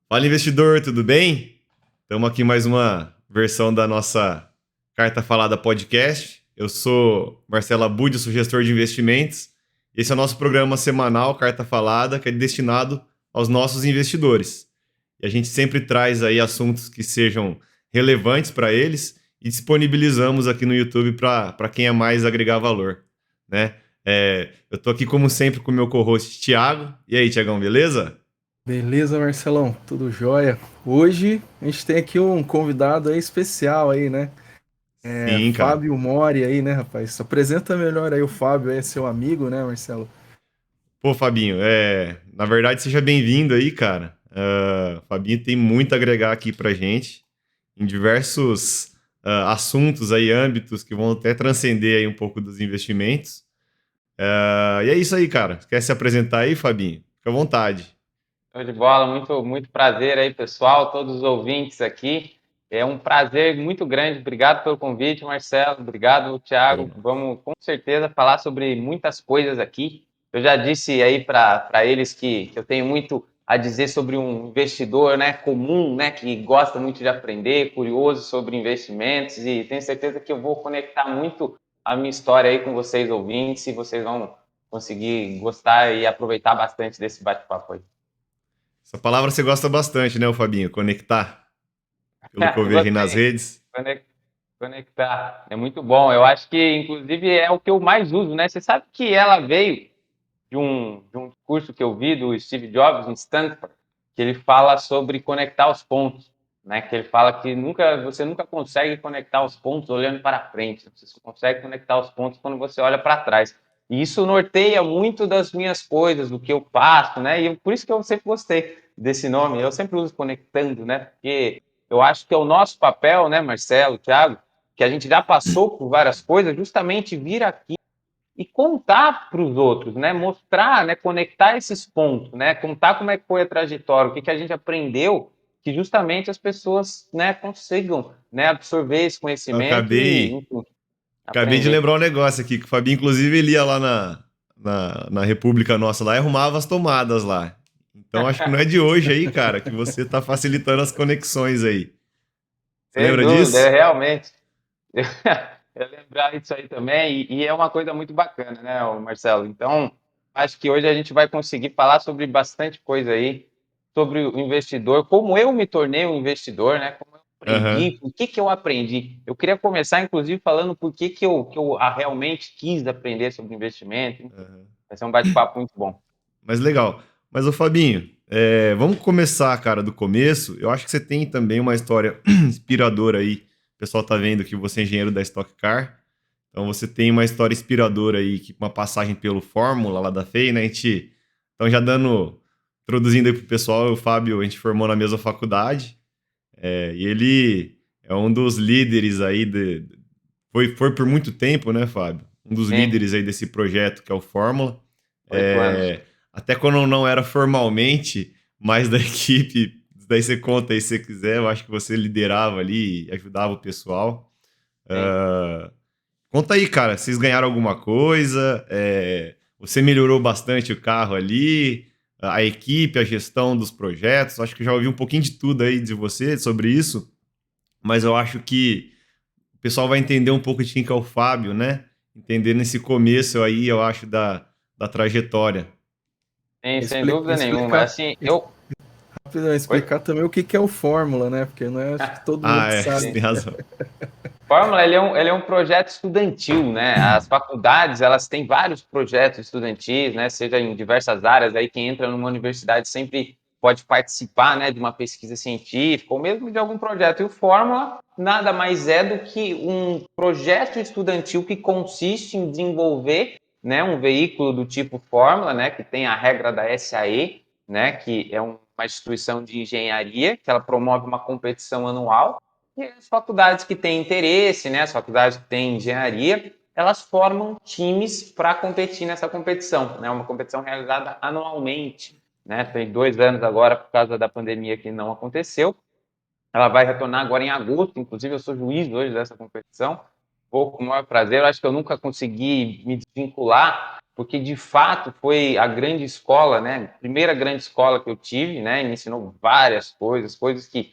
Fala, investidor, tudo bem? Estamos aqui mais uma versão da nossa Carta Falada Podcast. Eu sou Marcelo Abud, sou gestor de investimentos. Esse é o nosso programa semanal Carta Falada, que é destinado aos nossos investidores. E a gente sempre traz aí assuntos que sejam relevantes para eles e disponibilizamos aqui no YouTube para quem é mais agregar valor, né? Eu estou aqui, como sempre, com o meu co-host, Thiago. E aí, Thiagão, beleza? Beleza, Marcelão? Tudo jóia? Hoje a gente tem aqui um convidado aí especial aí, né? Sim, cara. Fábio Mori aí, né, rapaz? Se apresenta melhor aí o Fábio, é seu amigo, né, Marcelo? Pô, Fabinho, na verdade, seja bem-vindo aí, cara. Fabinho tem muito a agregar aqui pra gente em diversos assuntos aí, âmbitos que vão até transcender aí um pouco dos investimentos. E é isso aí, cara. Quer se apresentar aí, Fabinho? Fica à vontade. Show de bola, muito prazer aí, pessoal, todos os ouvintes aqui. É um prazer muito grande. Obrigado pelo convite, Marcelo. Obrigado, Pô, Thiago. Vamos com certeza falar sobre muitas coisas aqui. Eu já disse aí para eles que eu tenho muito a dizer sobre um investidor, né, comum, né, que gosta muito de aprender, curioso sobre investimentos, e tenho certeza que eu vou conectar muito a minha história aí com vocês ouvintes e vocês vão conseguir gostar e aproveitar bastante desse bate-papo aí. essa palavra você gosta bastante, né, o Fabinho? Conectar, pelo que eu vejo aí nas Gostei. redes. Conectar. É muito bom. Eu acho que, inclusive, é o que eu mais uso, né? Você sabe que ela veio de um curso que eu vi do Steve Jobs em Stanford, que ele fala sobre conectar os pontos, né? Que ele fala que você nunca consegue conectar os pontos olhando para frente. Você só consegue conectar os pontos quando você olha para trás. E isso norteia muito das minhas coisas, do que eu faço, né? Por isso que eu sempre gostei desse nome. Eu sempre uso conectando, né? Porque eu acho que é o nosso papel, né, Marcelo, Thiago, que a gente já passou por várias coisas, justamente vir aqui e contar para os outros, né? Mostrar, né? Conectar esses pontos, né? Contar como é que foi a trajetória, o que a gente aprendeu, que justamente as pessoas, né, consigam, né, absorver esse Eu conhecimento e, acabei, enfim, acabei de aprender. lembrar um negócio aqui, que o Fabinho, inclusive, ele ia lá na República Nossa lá e arrumava as tomadas lá. Então acho que não é de hoje aí, cara, que você tá facilitando as conexões aí. Você Sem lembra dúvida, é disso? realmente. É lembrar isso aí também, e é uma coisa muito bacana, né, Marcelo? Então, acho que hoje a gente vai conseguir falar sobre bastante coisa aí, sobre o investidor, como eu me tornei um investidor, né? Como eu Aham. aprendi, por que que eu aprendi. Eu queria começar, inclusive, falando por que que eu realmente quis aprender sobre investimento. Enfim, Aham. vai ser um bate-papo muito bom. Mas legal. Mas, ô Fabinho, vamos começar, cara, do começo. Eu acho que você tem também uma história inspiradora aí. O pessoal tá vendo que você é engenheiro da Stock Car. Então você tem uma história inspiradora aí, que uma passagem pelo Fórmula lá da FEI, né? Então já introduzindo aí pro pessoal, o Fábio, a gente formou na mesma faculdade. E ele é um dos líderes aí foi por muito tempo, né, Fábio? Um dos Sim, líderes aí desse projeto que é o Fórmula. 8 anos. Até quando não era formalmente, mais da equipe, daí você conta aí se você quiser, eu acho que você liderava ali, ajudava o pessoal. Sim. Ah, conta aí, cara, vocês ganharam alguma coisa? Você melhorou bastante o carro ali? A equipe, a gestão dos projetos? Acho que eu já ouvi um pouquinho de tudo aí de você sobre isso, mas eu acho que o pessoal vai entender um pouco de quem que é o Fábio, né? Entender nesse começo aí, eu acho, da trajetória. Sim, sem Explica, dúvida nenhuma. explicar, Assim, eu... rapidão, Oi? explicar também o que que é o Fórmula, né? Porque não é, acho que todo mundo Ah, você sabe. tem razão. Fórmula, ele é um projeto estudantil, né? As faculdades, elas têm vários projetos estudantis, né? Seja em diversas áreas, aí quem entra numa universidade sempre pode participar, né, de uma pesquisa científica ou mesmo de algum projeto. E o Fórmula nada mais é do que um projeto estudantil que consiste em desenvolver, né, um veículo do tipo Fórmula, né, que tem a regra da SAE, né, que é uma instituição de engenharia, que ela promove uma competição anual e as faculdades que têm interesse, né, as faculdades que têm engenharia, elas formam times para competir nessa competição, né, uma competição realizada anualmente, né, tem 2 anos agora por causa da pandemia que não aconteceu, ela vai retornar agora em agosto, inclusive eu sou juiz hoje dessa competição, vou com o maior prazer. Eu acho que eu nunca consegui me desvincular, porque de fato foi a grande escola, né? Primeira grande escola que eu tive, né? Me ensinou várias coisas que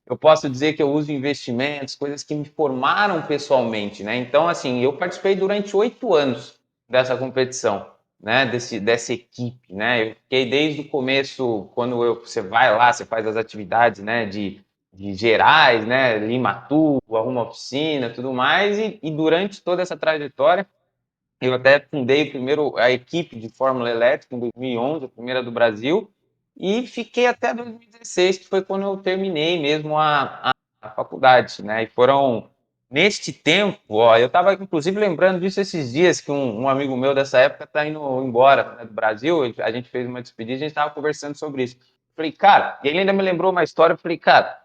eu posso dizer que eu uso investimentos, coisas que me formaram pessoalmente, né? Então, assim, eu participei durante 8 anos dessa competição, né? Dessa equipe, né? Eu fiquei desde o começo, quando você vai lá, você faz as atividades, né? De gerais, né? Lima tubo, arruma oficina, tudo mais, e durante toda essa trajetória, eu até fundei primeiro a equipe de Fórmula Elétrica em 2011, a primeira do Brasil, e fiquei até 2016, que foi quando eu terminei mesmo a faculdade, né? E foram, neste tempo, ó, eu estava inclusive lembrando disso esses dias, que um amigo meu dessa época está indo embora, né, do Brasil, a gente fez uma despedida, a gente estava conversando sobre isso. Falei, cara, e ele ainda me lembrou uma história, eu falei, cara,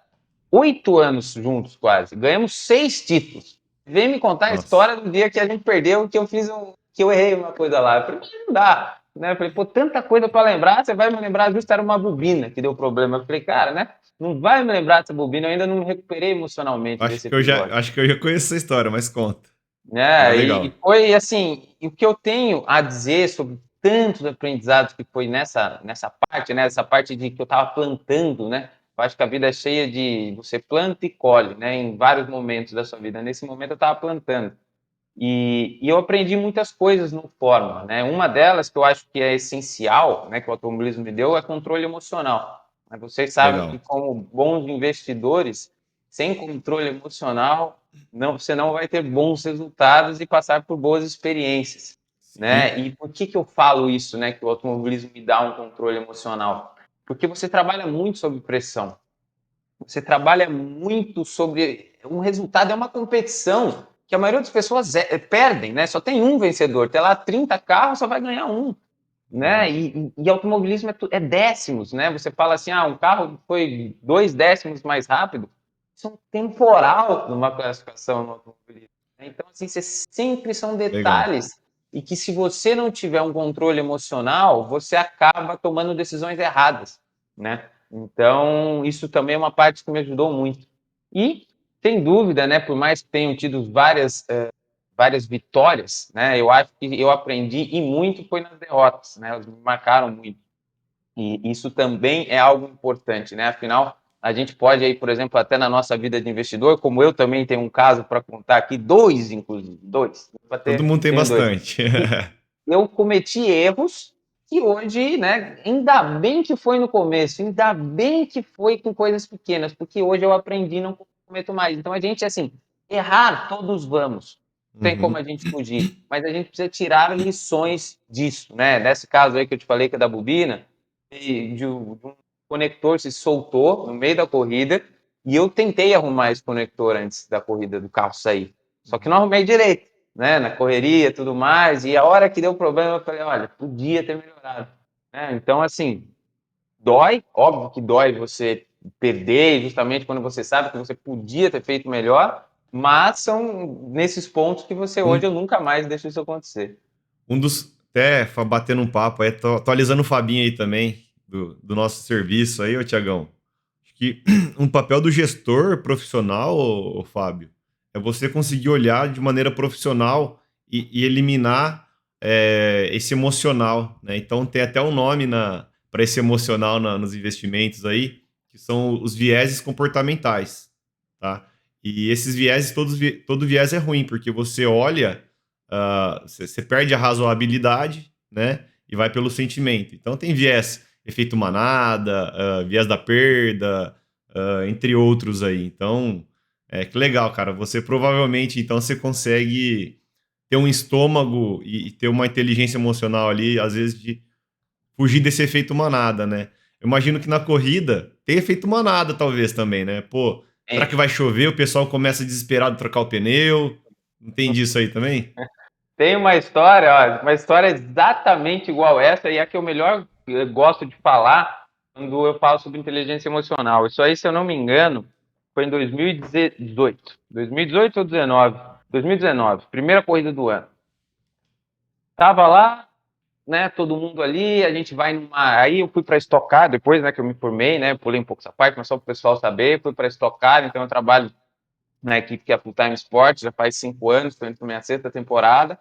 8 anos juntos quase, ganhamos 6 títulos. Vem me contar a Nossa, história do dia que a gente perdeu, que eu errei uma coisa lá. Eu falei, não dá. Né? Eu falei, pô, tanta coisa para lembrar, você vai me lembrar, justo era uma bobina que deu problema. Eu falei, cara, né? Não vai me lembrar dessa bobina, eu ainda não me recuperei emocionalmente desse episódio. acho que eu já conheço essa história, mas conta. Era Né? E legal. foi assim, e o que eu tenho a dizer sobre tantos aprendizados que foi nessa parte, né? Essa parte de que eu estava plantando, né? Eu acho que a vida é cheia de você planta e colhe, né? Em vários momentos da sua vida. Nesse momento eu estava plantando. E eu aprendi muitas coisas no Fórmula, né? Uma delas que eu acho que é essencial, né? Que o automobilismo me deu é controle emocional. Vocês sabem que Legal. como bons investidores, sem controle emocional, você não vai ter bons resultados e passar por boas experiências, Sim, né? E por que eu falo isso, né? Que o automobilismo me dá um controle emocional? Porque você trabalha muito sob pressão. Você trabalha muito sobre um resultado, é uma competição que a maioria das pessoas perdem, né? Só tem um vencedor. Tem lá 30 carros, só vai ganhar um, né? uhum, E automobilismo é décimos, né? Você fala assim, um carro foi 2 décimos mais rápido. Isso é um temporal numa classificação no automobilismo, né? Então, assim, sempre são legal. detalhes e que se você não tiver um controle emocional, você acaba tomando decisões erradas, né? Então, isso também é uma parte que me ajudou muito. E, sem dúvida, né, por mais que tenham tido várias vitórias, né, eu acho que eu aprendi e muito foi nas derrotas, né, elas me marcaram muito. E isso também é algo importante, né? Afinal, a gente pode aí, por exemplo, até na nossa vida de investidor, como eu também tenho um caso para contar aqui, dois, inclusive, dois, Todo mundo tem tenho dois. bastante. Eu cometi erros que hoje, né, ainda bem que foi no começo, ainda bem que foi com coisas pequenas, porque hoje eu aprendi e não cometo mais. Então a gente, assim, errar todos vamos, não tem como a Uhum, gente fugir, mas a gente precisa tirar lições disso, né? Nesse caso aí que eu te falei que é da bobina, de um conector se soltou no meio da corrida e eu tentei arrumar esse conector antes da corrida do carro sair, só que não uhum. arrumei direito, né, na correria e tudo mais, e a hora que deu problema eu falei, olha, podia ter melhorado, né? Então, assim, dói, óbvio que dói você perder, justamente quando você sabe que você podia ter feito melhor, mas são nesses pontos que você hoje eu Um, nunca mais deixo isso acontecer. um dos. Até batendo um papo aí, tô atualizando o Fabinho aí também, do nosso serviço aí, ô Tiagão. Acho que um papel do gestor profissional, ô Fábio, é você conseguir olhar de maneira profissional e eliminar esse emocional, né? Então tem até um nome para esse emocional nos investimentos aí, que são os vieses comportamentais, tá? E esses vieses, todo viés é ruim, porque você olha, você perde a razoabilidade, né? E vai pelo sentimento. Então tem viés efeito manada, viés da perda, entre outros aí. Então, que legal, cara. Você provavelmente, então, você consegue ter um estômago e ter uma inteligência emocional ali, às vezes, de fugir desse efeito manada, né? Eu imagino que na corrida tem efeito manada, talvez, também, né? Pô, será que Tem, vai chover? O pessoal começa desesperado a trocar o pneu. Não tem disso aí também? tem uma história, ó, uma história exatamente igual essa, e é a que eu melhor gosto de falar quando eu falo sobre inteligência emocional. Isso aí, se eu não me engano, foi em 2018. 2018 ou 2019? 2019, primeira corrida do ano. Tava lá, né, todo mundo ali, a gente vai numa. Aí eu fui para estocar, depois, né, que eu me formei, né, pulei um pouco essa parte, mas só para o pessoal saber, fui para estocar, então eu trabalho na equipe que é Full Time Sports, já faz 5 anos, estou indo para minha 6ª temporada,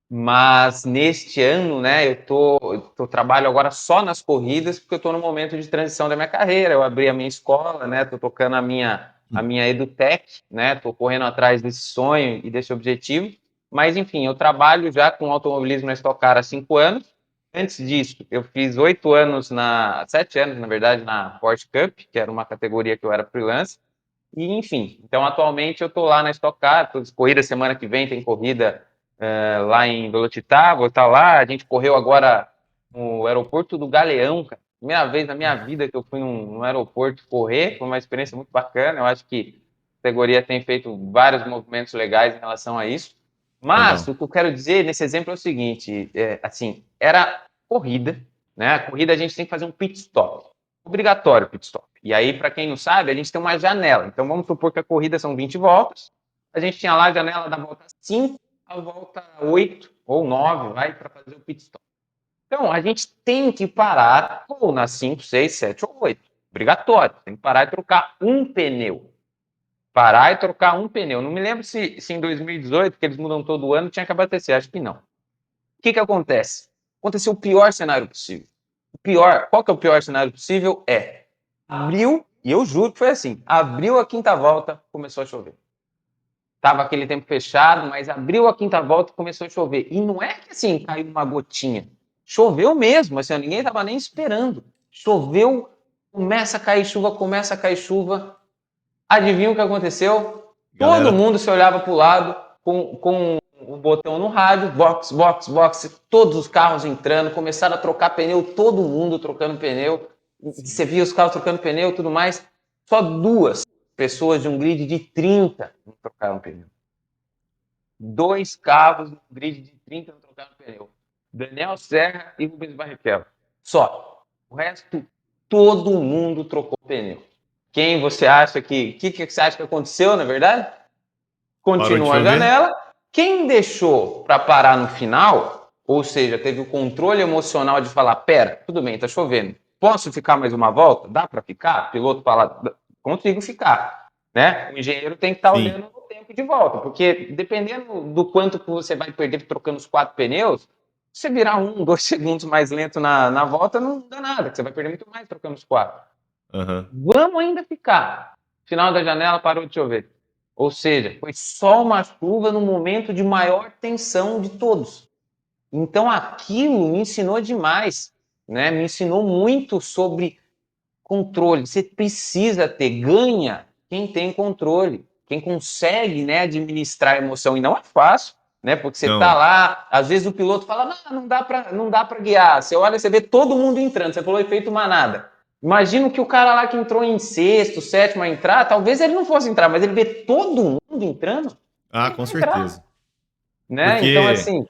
mas neste ano, né, eu trabalho agora só nas corridas, porque eu estou no momento de transição da minha carreira, eu abri a minha escola, né, estou tocando a minha EduTech, né, estou correndo atrás desse sonho e desse objetivo, mas enfim, eu trabalho já com automobilismo na Stock Car há 5 anos. Antes disso, eu fiz 7 anos, na verdade, na Porsche Cup, que era uma categoria que eu era freelance. E, enfim, então atualmente eu estou lá na Stock Car, corrida semana que vem, tem corrida lá em Velocitar, vou estar lá. A gente correu agora no aeroporto do Galeão, cara. Primeira vez na minha vida que eu fui num aeroporto correr, foi uma experiência muito bacana. Eu acho que a categoria tem feito vários movimentos legais em relação a isso. Mas Legal. o que eu quero dizer nesse exemplo é o seguinte: assim, era corrida, né? A corrida a gente tem que fazer um pit stop, obrigatório pit stop. E aí, para quem não sabe, a gente tem uma janela. Então, vamos supor que a corrida são 20 voltas. A gente tinha lá a janela da volta 5 à volta 8 ou 9, vai, para fazer o pit stop. Então, a gente tem que parar ou nas 5, 6, 7 ou 8. Obrigatório. Tem que parar e trocar um pneu. Parar e trocar um pneu. Não me lembro se em 2018, que eles mudam todo ano, tinha que abastecer. Acho que não. O que acontece? Aconteceu o pior cenário possível. Qual que é o pior cenário possível? Abriu, e eu juro que foi assim, abriu a 5ª volta, começou a chover. Tava aquele tempo fechado, mas abriu a 5ª volta e começou a chover. E não é que assim, caiu uma gotinha. Choveu mesmo, assim, ninguém tava nem esperando. Choveu, começa a cair chuva. Adivinha o que aconteceu? Todo Galera, mundo se olhava para o lado com o botão no rádio, box, todos os carros entrando, começaram a trocar pneu, todo mundo trocando pneu. Você via os carros trocando pneu e tudo mais. Só 2 pessoas de um grid de 30 não trocaram pneu. 2 carros de um grid de 30 não trocaram pneu. Daniel Serra e Rubens Barrichello. Só. O resto, todo mundo trocou pneu. Quem você acha que você acha que aconteceu, na verdade? parou de Continua a chover? janela. Quem deixou para parar no final, ou seja, teve o controle emocional de falar: pera, tudo bem, tá chovendo. Posso ficar mais uma volta? Dá para ficar? O piloto fala: consigo ficar. Né? O engenheiro tem que estar Sim. olhando no tempo de volta, porque dependendo do quanto você vai perder trocando os 4 pneus, você virar 1, 2 segundos mais lento na volta, não dá nada, você vai perder muito mais trocando os 4. Aham. Vamos ainda ficar. Final da janela, parou de chover. Ou seja, foi só uma chuva no momento de maior tensão de todos. Então aquilo me ensinou demais, né? Me ensinou muito sobre controle. Você precisa ter, ganha quem tem controle, quem consegue, né, administrar a emoção. E não é fácil, né? Porque você tá Não. lá, às vezes o piloto fala: não dá para guiar. Você olha, você vê todo mundo entrando. Você falou efeito manada. Imagina que o cara lá que entrou em 6º, 7º a entrar, talvez ele não fosse entrar, mas ele vê todo mundo entrando, Ah, ele com vai entrar, certeza. né? Então, Porque, assim,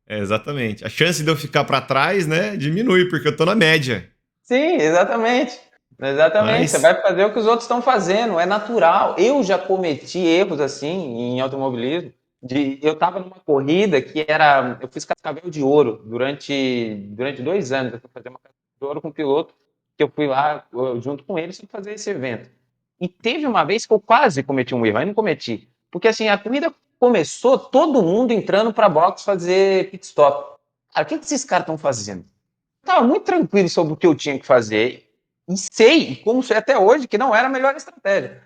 exatamente, a chance de eu ficar para trás, né, diminui, porque eu tô na média. sim, exatamente. Exatamente. Você Mas, vai fazer o que os outros estão fazendo, é natural. Eu já cometi erros assim em automobilismo. Eu estava numa corrida que era. Eu fiz cascavel de ouro durante 2 anos. Eu fui fazer uma cascavel de ouro com um piloto, que eu fui lá junto com ele para fazer esse evento. E teve uma vez que eu quase cometi um erro, aí não cometi. Porque assim, a corrida começou, todo mundo entrando para a box fazer pit stop. Cara, o que esses caras estão fazendo? Estava muito tranquilo sobre o que eu tinha que fazer e sei, como sei até hoje, que não era a melhor estratégia.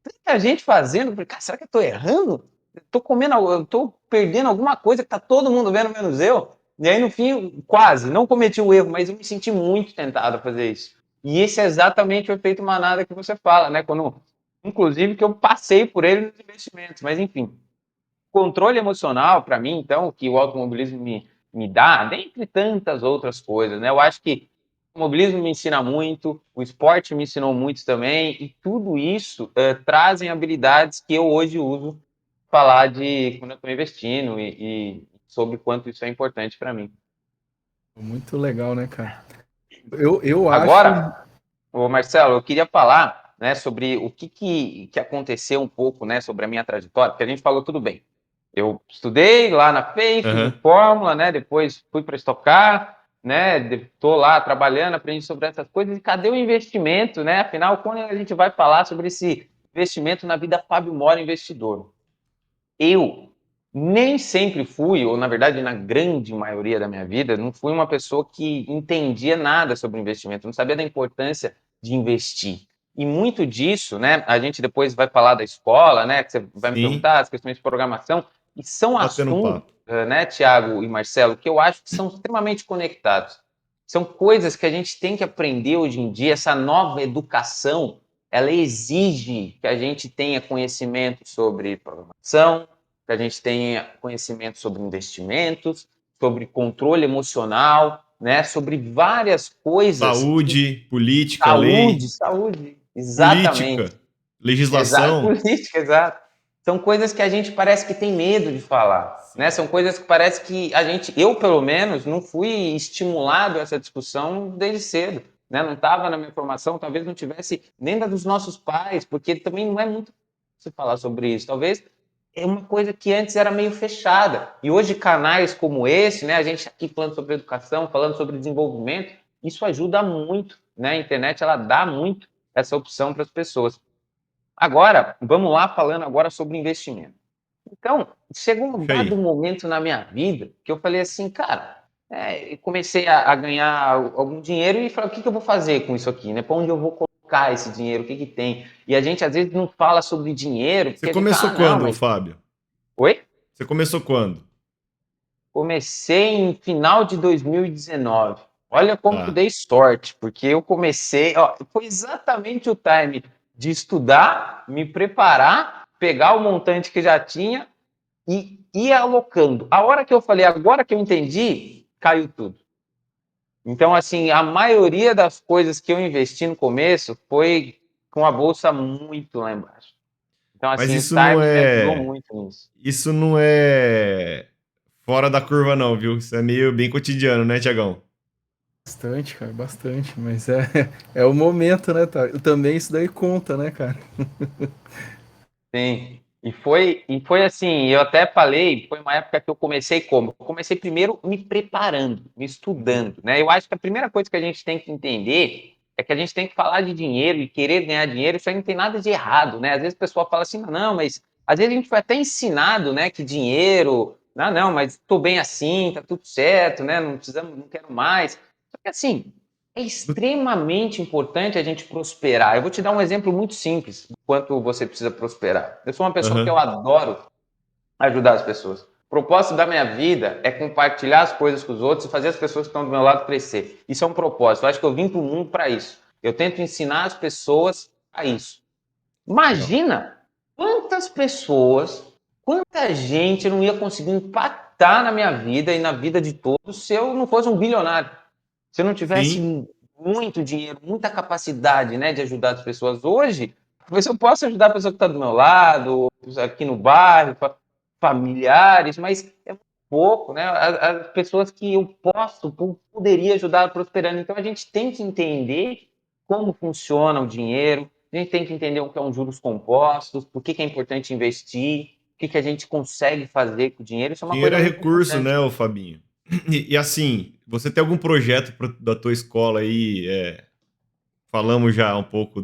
Tanta gente fazendo, falei: cara, será que eu estou errando? Eu tô perdendo alguma coisa que tá todo mundo vendo, menos eu. E aí, no fim, quase, não cometi o erro, mas eu me senti muito tentado a fazer isso. E esse é exatamente o efeito manada que você fala, né? Inclusive, que eu passei por ele nos investimentos, mas enfim. Controle emocional, para mim, então, que o automobilismo me dá, dentre tantas outras coisas, né? Eu acho que o automobilismo me ensina muito, o esporte me ensinou muito também, e tudo isso trazem habilidades que eu hoje uso falar de quando eu estou investindo e sobre quanto isso é importante para mim. Muito legal, né, cara? Eu acho. Agora, ô Marcelo, eu queria falar, né, sobre o que aconteceu um pouco, né, sobre a minha trajetória, porque a gente falou tudo bem. Eu estudei lá na FEI, fiz o aham. Fórmula, né, depois fui para Stock Car, né, estou lá trabalhando, aprendi sobre essas coisas, e cadê o investimento, né? Afinal, quando a gente vai falar sobre esse investimento na vida Fábio Mora investidor. Eu nem sempre fui, ou na verdade na grande maioria da minha vida, não fui uma pessoa que entendia nada sobre investimento, não sabia da importância de investir. E muito disso, né, a gente depois vai falar da escola, né, que você vai me Sim, perguntar, as questões de programação, e são batendo um assuntos, papo. né, Tiago e Marcelo, que eu acho que são extremamente conectados. São coisas que a gente tem que aprender hoje em dia, essa nova educação, ela exige que a gente tenha conhecimento sobre programação, que a gente tenha conhecimento sobre investimentos, sobre controle emocional, né, sobre várias coisas. Saúde, política, lei, Saúde, exatamente. política, Exato, legislação. política, exato. São coisas que a gente parece que tem medo de falar, né? Sim. São coisas que parece que eu pelo menos, não fui estimulado a essa discussão desde cedo, né? Não estava na minha formação, talvez não tivesse nem da dos nossos pais, porque também não é muito se falar sobre isso. Talvez é uma coisa que antes era meio fechada. E hoje canais como esse, né? A gente aqui falando sobre educação, falando sobre desenvolvimento, isso ajuda muito, né? A internet ela dá muito essa opção para as pessoas. Agora, vamos lá falando agora sobre investimento. Então, chegou um Puxa aí. dado momento na minha vida que eu falei assim, cara, eu comecei a ganhar algum dinheiro e falei, o que eu vou fazer com isso aqui, né? Para onde eu vou colocar esse dinheiro? O que tem? E a gente às vezes não fala sobre dinheiro, Você porque a gente fala, começou não, quando, mas... Fábio? Oi? Você começou quando? Comecei em final de 2019. Olha como eu Tá. dei sorte, porque eu comecei, ó, foi exatamente o time de estudar, me preparar, pegar o montante que já tinha e ir alocando. A hora que eu falei, agora que eu entendi, caiu tudo. Então, assim, a maioria das coisas que eu investi no começo foi com a bolsa muito lá embaixo. Então, Mas assim, o time me ajudou muito nisso. isso não é fora da curva não, viu? Isso é meio bem cotidiano, né, Tiagão? Bastante, cara, bastante. Mas é o momento, né, tá? Também isso daí conta, né, cara? Sim. E foi assim, eu até falei, foi uma época que eu comecei como? Eu comecei primeiro me preparando, me estudando, né? Eu acho que a primeira coisa que a gente tem que entender é que a gente tem que falar de dinheiro e querer ganhar dinheiro, isso aí não tem nada de errado, né? Às vezes o pessoal fala assim, não, mas às vezes a gente foi até ensinado, né, que dinheiro, não, mas tô bem assim, tá tudo certo, né? Não precisamos, não quero mais. Só que assim, é extremamente importante a gente prosperar. Eu vou te dar um exemplo muito simples do quanto você precisa prosperar. Eu sou uma pessoa que eu Aham. adoro ajudar as pessoas. O propósito da minha vida é compartilhar as coisas com os outros e fazer as pessoas que estão do meu lado crescer. Isso é um propósito. Eu acho que eu vim para o mundo para isso. Eu tento ensinar as pessoas a isso. Legal. Imagina quantas pessoas, quanta gente eu não ia conseguir impactar na minha vida e na vida de todos se eu não fosse um bilionário. Se eu não tivesse Sim. muito dinheiro, muita capacidade, né, de ajudar as pessoas hoje, talvez eu possa ajudar a pessoa que está do meu lado, aqui no bairro, familiares, mas é muito pouco, né? As pessoas que eu poderia ajudar prosperando. Então a gente tem que entender como funciona o dinheiro, a gente tem que entender o que é um juros compostos, por que é importante investir, o que a gente consegue fazer com o dinheiro. Isso é uma Dinheiro coisa é muito recurso, importante. né, ô Fabinho? E assim, você tem algum projeto da tua escola aí? Falamos já um pouco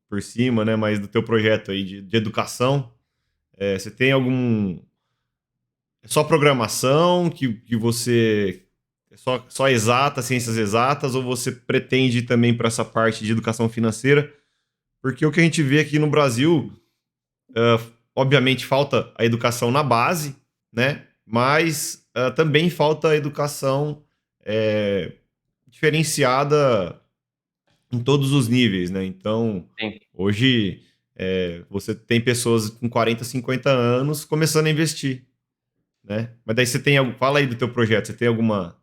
por cima, né? Mas do teu projeto aí de educação, você tem algum. É só programação que você. É só exata, ciências exatas, ou você pretende ir também para essa parte de educação financeira? Porque o que a gente vê aqui no Brasil, obviamente, falta a educação na base, né? Mas também falta a educação é, diferenciada em todos os níveis, né? Então, Sim. hoje você tem pessoas com 40, 50 anos começando a investir, né? Mas daí você tem algo. Fala aí do teu projeto, você tem alguma.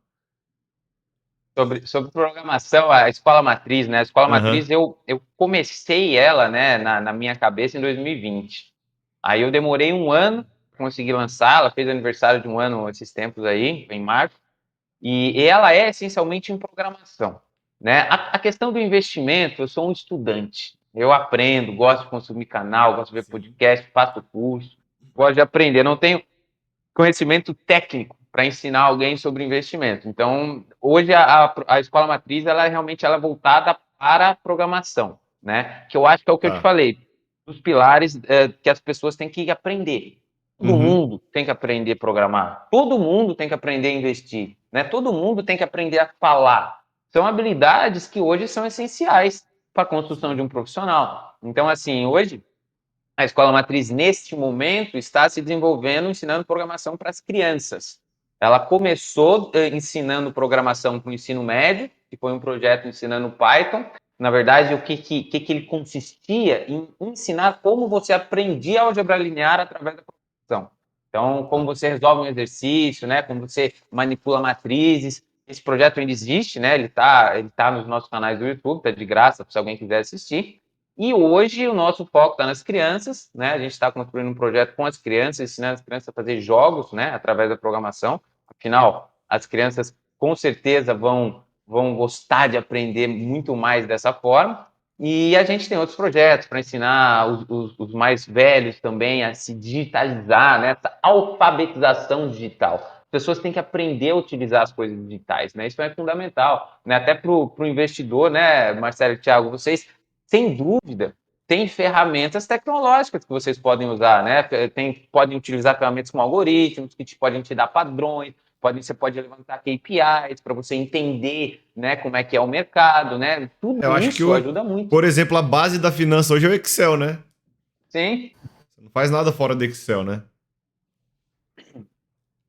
Sobre programação, a escola matriz, né? A escola Aham, matriz eu comecei ela, né, na minha cabeça em 2020. Aí eu demorei um ano para conseguir lançar. Ela fez aniversário de um ano esses tempos aí, em março. E ela é essencialmente em programação, né? A questão do investimento, eu sou um estudante. Eu aprendo, gosto de consumir canal, gosto de ver sim. podcast, faço curso, gosto de aprender. Não tenho conhecimento técnico para ensinar alguém sobre investimento. Então, hoje a escola matriz ela realmente ela é voltada para a programação, né? Que eu acho que é o que eu te Tá. falei. dos pilares que as pessoas têm que aprender. Todo Uhum. mundo tem que aprender a programar. Todo mundo tem que aprender a investir. Né? Todo mundo tem que aprender a falar. São habilidades que hoje são essenciais para a construção de um profissional. Então, assim, hoje, a Escola Matriz, neste momento, está se desenvolvendo, ensinando programação para as crianças. Ela começou ensinando programação para o ensino médio, que foi um projeto ensinando Python. Na verdade, o que ele consistia em ensinar como você aprendia álgebra linear através da programação. Então, como você resolve um exercício, né? Como você manipula matrizes. Esse projeto ainda existe, né? Ele tá nos nossos canais do YouTube, está de graça, se alguém quiser assistir. E hoje o nosso foco está nas crianças, né? A gente está construindo um projeto com as crianças, ensinando as crianças a fazer jogos, né? Através da programação. Afinal, as crianças com certeza vão gostar de aprender muito mais dessa forma. E a gente tem outros projetos para ensinar os mais velhos também a se digitalizar, né? Essa alfabetização digital. As pessoas têm que aprender a utilizar as coisas digitais, né? Isso é fundamental, né? Até para o investidor, né, Marcelo e Thiago, vocês, sem dúvida, tem ferramentas tecnológicas que vocês podem usar, né? Podem utilizar ferramentas com algoritmos que podem te dar padrões, você pode levantar KPIs para você entender, né, como é que é o mercado, né? Tudo Eu acho que, isso ajuda muito. por exemplo, a base da finança hoje é o Excel, né? Sim. Você não faz nada fora do Excel, né?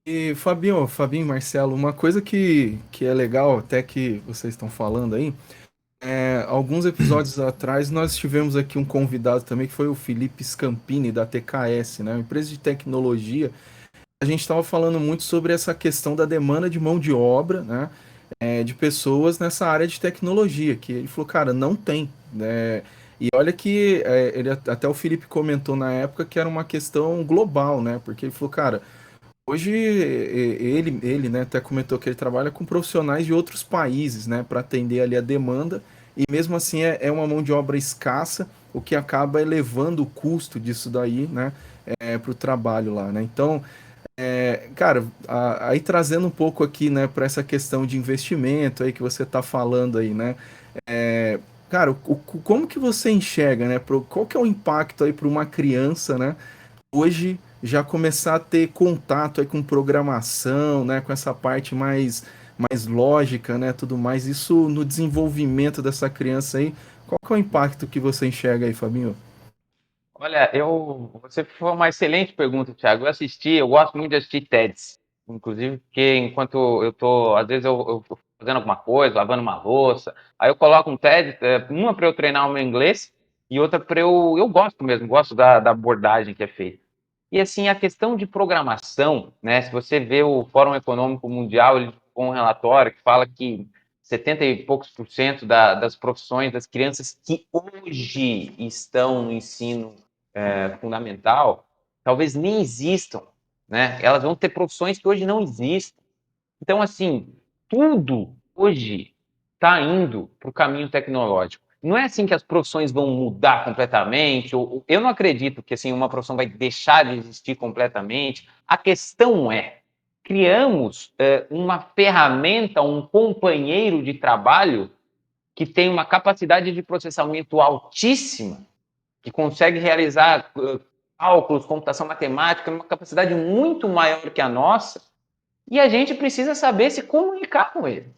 E Fabinho, Marcelo, uma coisa que é legal, até que vocês estão falando aí, alguns episódios atrás nós tivemos aqui um convidado também, que foi o Felipe Scampini, da TKS, né, uma empresa de tecnologia. A gente estava falando muito sobre essa questão da demanda de mão de obra, né, de pessoas nessa área de tecnologia, que ele falou, cara, não tem, né? E olha que até o Felipe comentou na época que era uma questão global, né? Porque ele falou, cara, hoje ele, né, até comentou que ele trabalha com profissionais de outros países, né, para atender ali a demanda, e mesmo assim é uma mão de obra escassa, o que acaba elevando o custo disso daí, né, para o trabalho lá, né? Então, cara, aí trazendo um pouco aqui, né, para essa questão de investimento aí que você está falando aí, né? Cara, como que você enxerga, né? Qual que é o impacto aí para uma criança, né? Hoje já começar a ter contato aí com programação, né, com essa parte mais lógica, né, tudo mais, isso no desenvolvimento dessa criança aí, qual que é o impacto que você enxerga aí, Fabinho? Olha, você foi uma excelente pergunta, Thiago. Eu gosto muito de assistir TEDs, inclusive porque enquanto eu tô, às vezes eu tô fazendo alguma coisa, lavando uma louça, aí eu coloco um TED, uma para eu treinar o meu inglês e outra para eu gosto mesmo, gosto da abordagem que é feita. E assim, a questão de programação, né? Se você vê o Fórum Econômico Mundial, ele com um relatório que fala que 70 e poucos por cento das profissões das crianças que hoje estão no ensino fundamental, talvez nem existam, né? Elas vão ter profissões que hoje não existem. Então, assim, tudo hoje está indo para o caminho tecnológico. Não é assim que as profissões vão mudar completamente. Eu não acredito que assim uma profissão vai deixar de existir completamente. A questão é, criamos uma ferramenta, um companheiro de trabalho que tem uma capacidade de processamento altíssima, que consegue realizar cálculos, computação matemática, uma capacidade muito maior que a nossa, e a gente precisa saber se comunicar com ele.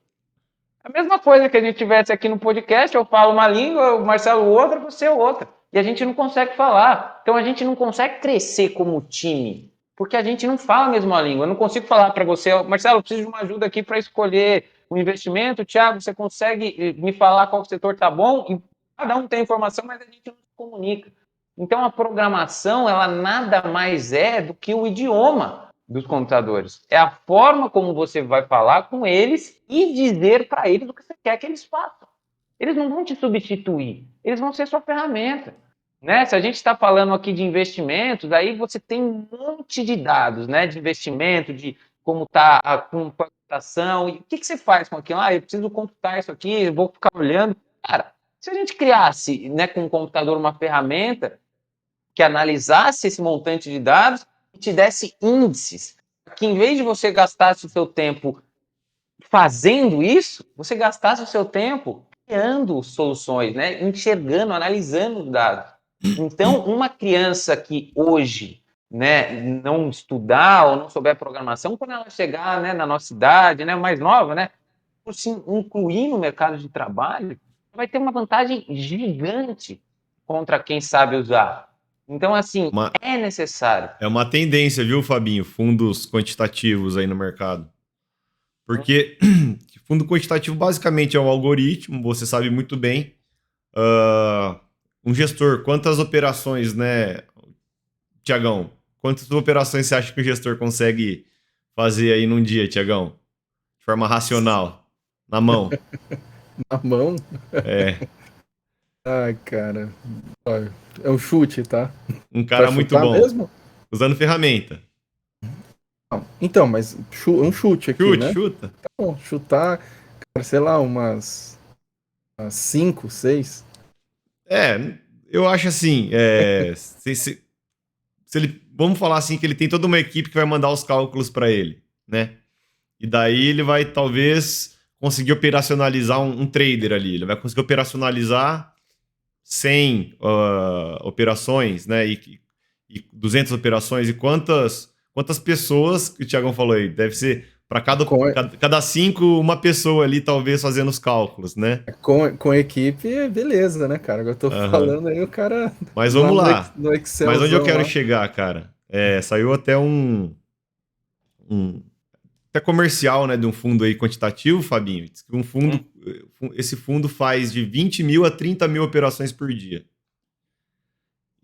A mesma coisa que a gente tivesse aqui no podcast, eu falo uma língua, o Marcelo outra, você outra. E a gente não consegue falar. Então a gente não consegue crescer como time, porque a gente não fala a mesma língua. Eu não consigo falar para você, Marcelo, eu preciso de uma ajuda aqui para escolher o investimento. Thiago, você consegue me falar qual setor está bom? E cada um tem informação, mas a gente não se comunica. Então a programação, ela nada mais é do que o idioma dos computadores. É a forma como você vai falar com eles e dizer para eles o que você quer que eles façam. Eles não vão te substituir, eles vão ser sua ferramenta. Né? Se a gente está falando aqui de investimentos, aí você tem um monte de dados, né? De investimento, de como está a computação, e o que você faz com aquilo? Eu preciso computar isso aqui, eu vou ficar olhando. Cara, se a gente criasse, né, com o computador uma ferramenta que analisasse esse montante de dados e te desse índices, que em vez de você gastar o seu tempo fazendo isso, você gastasse o seu tempo criando soluções, né? Enxergando, analisando os dados. Então, uma criança que hoje, né, não estudar ou não souber programação, quando ela chegar, né, na nossa idade, né, mais nova, né, por se incluir no mercado de trabalho, vai ter uma vantagem gigante contra quem sabe usar. Então, assim, Uma- é necessário. É uma tendência, viu, Fabinho? Fundos quantitativos aí no mercado. Porque fundo quantitativo basicamente é um algoritmo, você sabe muito bem. Ah, um gestor, quantas operações, né, Tiagão? Quantas operações você acha que o gestor consegue fazer aí num dia, Tiagão? De forma racional, na mão. Na mão? É, Ai, cara. Olha, é um chute, tá? um Pra cara muito chutar bom, mesmo? usando ferramenta. Não. Então, mas um chute aqui, Chute, né? chuta. Bom, chutar, cara, sei lá, umas 5, 6. É, eu acho assim, se ele, vamos falar assim que ele tem toda uma equipe que vai mandar os cálculos para ele, né? E daí ele vai talvez conseguir operacionalizar um trader ali. Ele vai conseguir operacionalizar 100 operações, né? E 200 operações. E quantas pessoas que o Thiagão falou aí? Deve ser para Com, cada cinco, uma pessoa ali, talvez, fazendo os cálculos, né? com equipe, beleza, né, cara? Agora eu tô Aham. falando aí, o cara Mas lá vamos no, lá. no Mas onde eu Excelzão quero lá. chegar, cara? Saiu até um até comercial, né, de um fundo aí quantitativo, Fabinho. Diz que esse fundo faz de 20 mil a 30 mil operações por dia.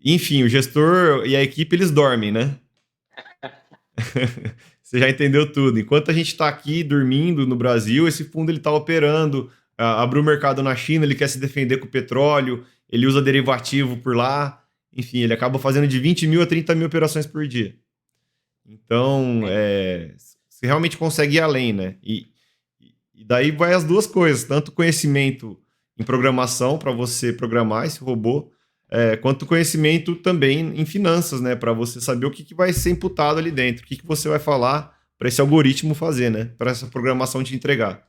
Enfim, o gestor e a equipe, eles dormem, né? Você já entendeu tudo. Enquanto a gente está aqui dormindo no Brasil, esse fundo ele está operando, abriu o mercado na China, ele quer se defender com o petróleo, ele usa derivativo por lá. Enfim, ele acaba fazendo de 20 mil a 30 mil operações por dia. Então, você realmente consegue ir além, né? E daí vai as duas coisas, tanto conhecimento em programação para você programar esse robô, quanto conhecimento também em finanças, né? Para você saber o que vai ser imputado ali dentro, o que você vai falar para esse algoritmo fazer, né? Para essa programação te entregar.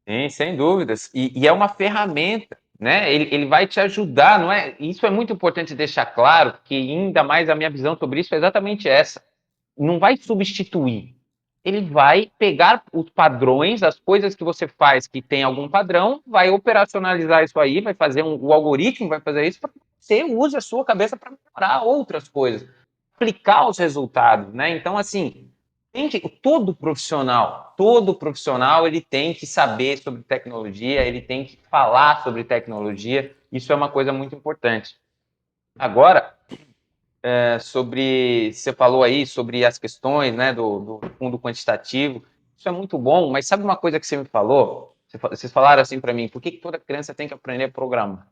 Sim, sem dúvidas. E é uma ferramenta, né? Ele vai te ajudar, não é? Isso é muito importante deixar claro, que ainda mais a minha visão sobre isso é exatamente essa. Não vai substituir. Ele vai pegar os padrões, as coisas que você faz que tem algum padrão, vai operacionalizar isso aí, vai fazer o algoritmo vai fazer isso para que você use a sua cabeça para melhorar outras coisas, aplicar os resultados, né? Então, assim, todo profissional ele tem que saber sobre tecnologia, ele tem que falar sobre tecnologia, isso é uma coisa muito importante. Agora, sobre, você falou aí sobre as questões, né, do fundo quantitativo, isso é muito bom, mas sabe uma coisa que você me falou? Vocês falaram assim para mim, por que toda criança tem que aprender a programar?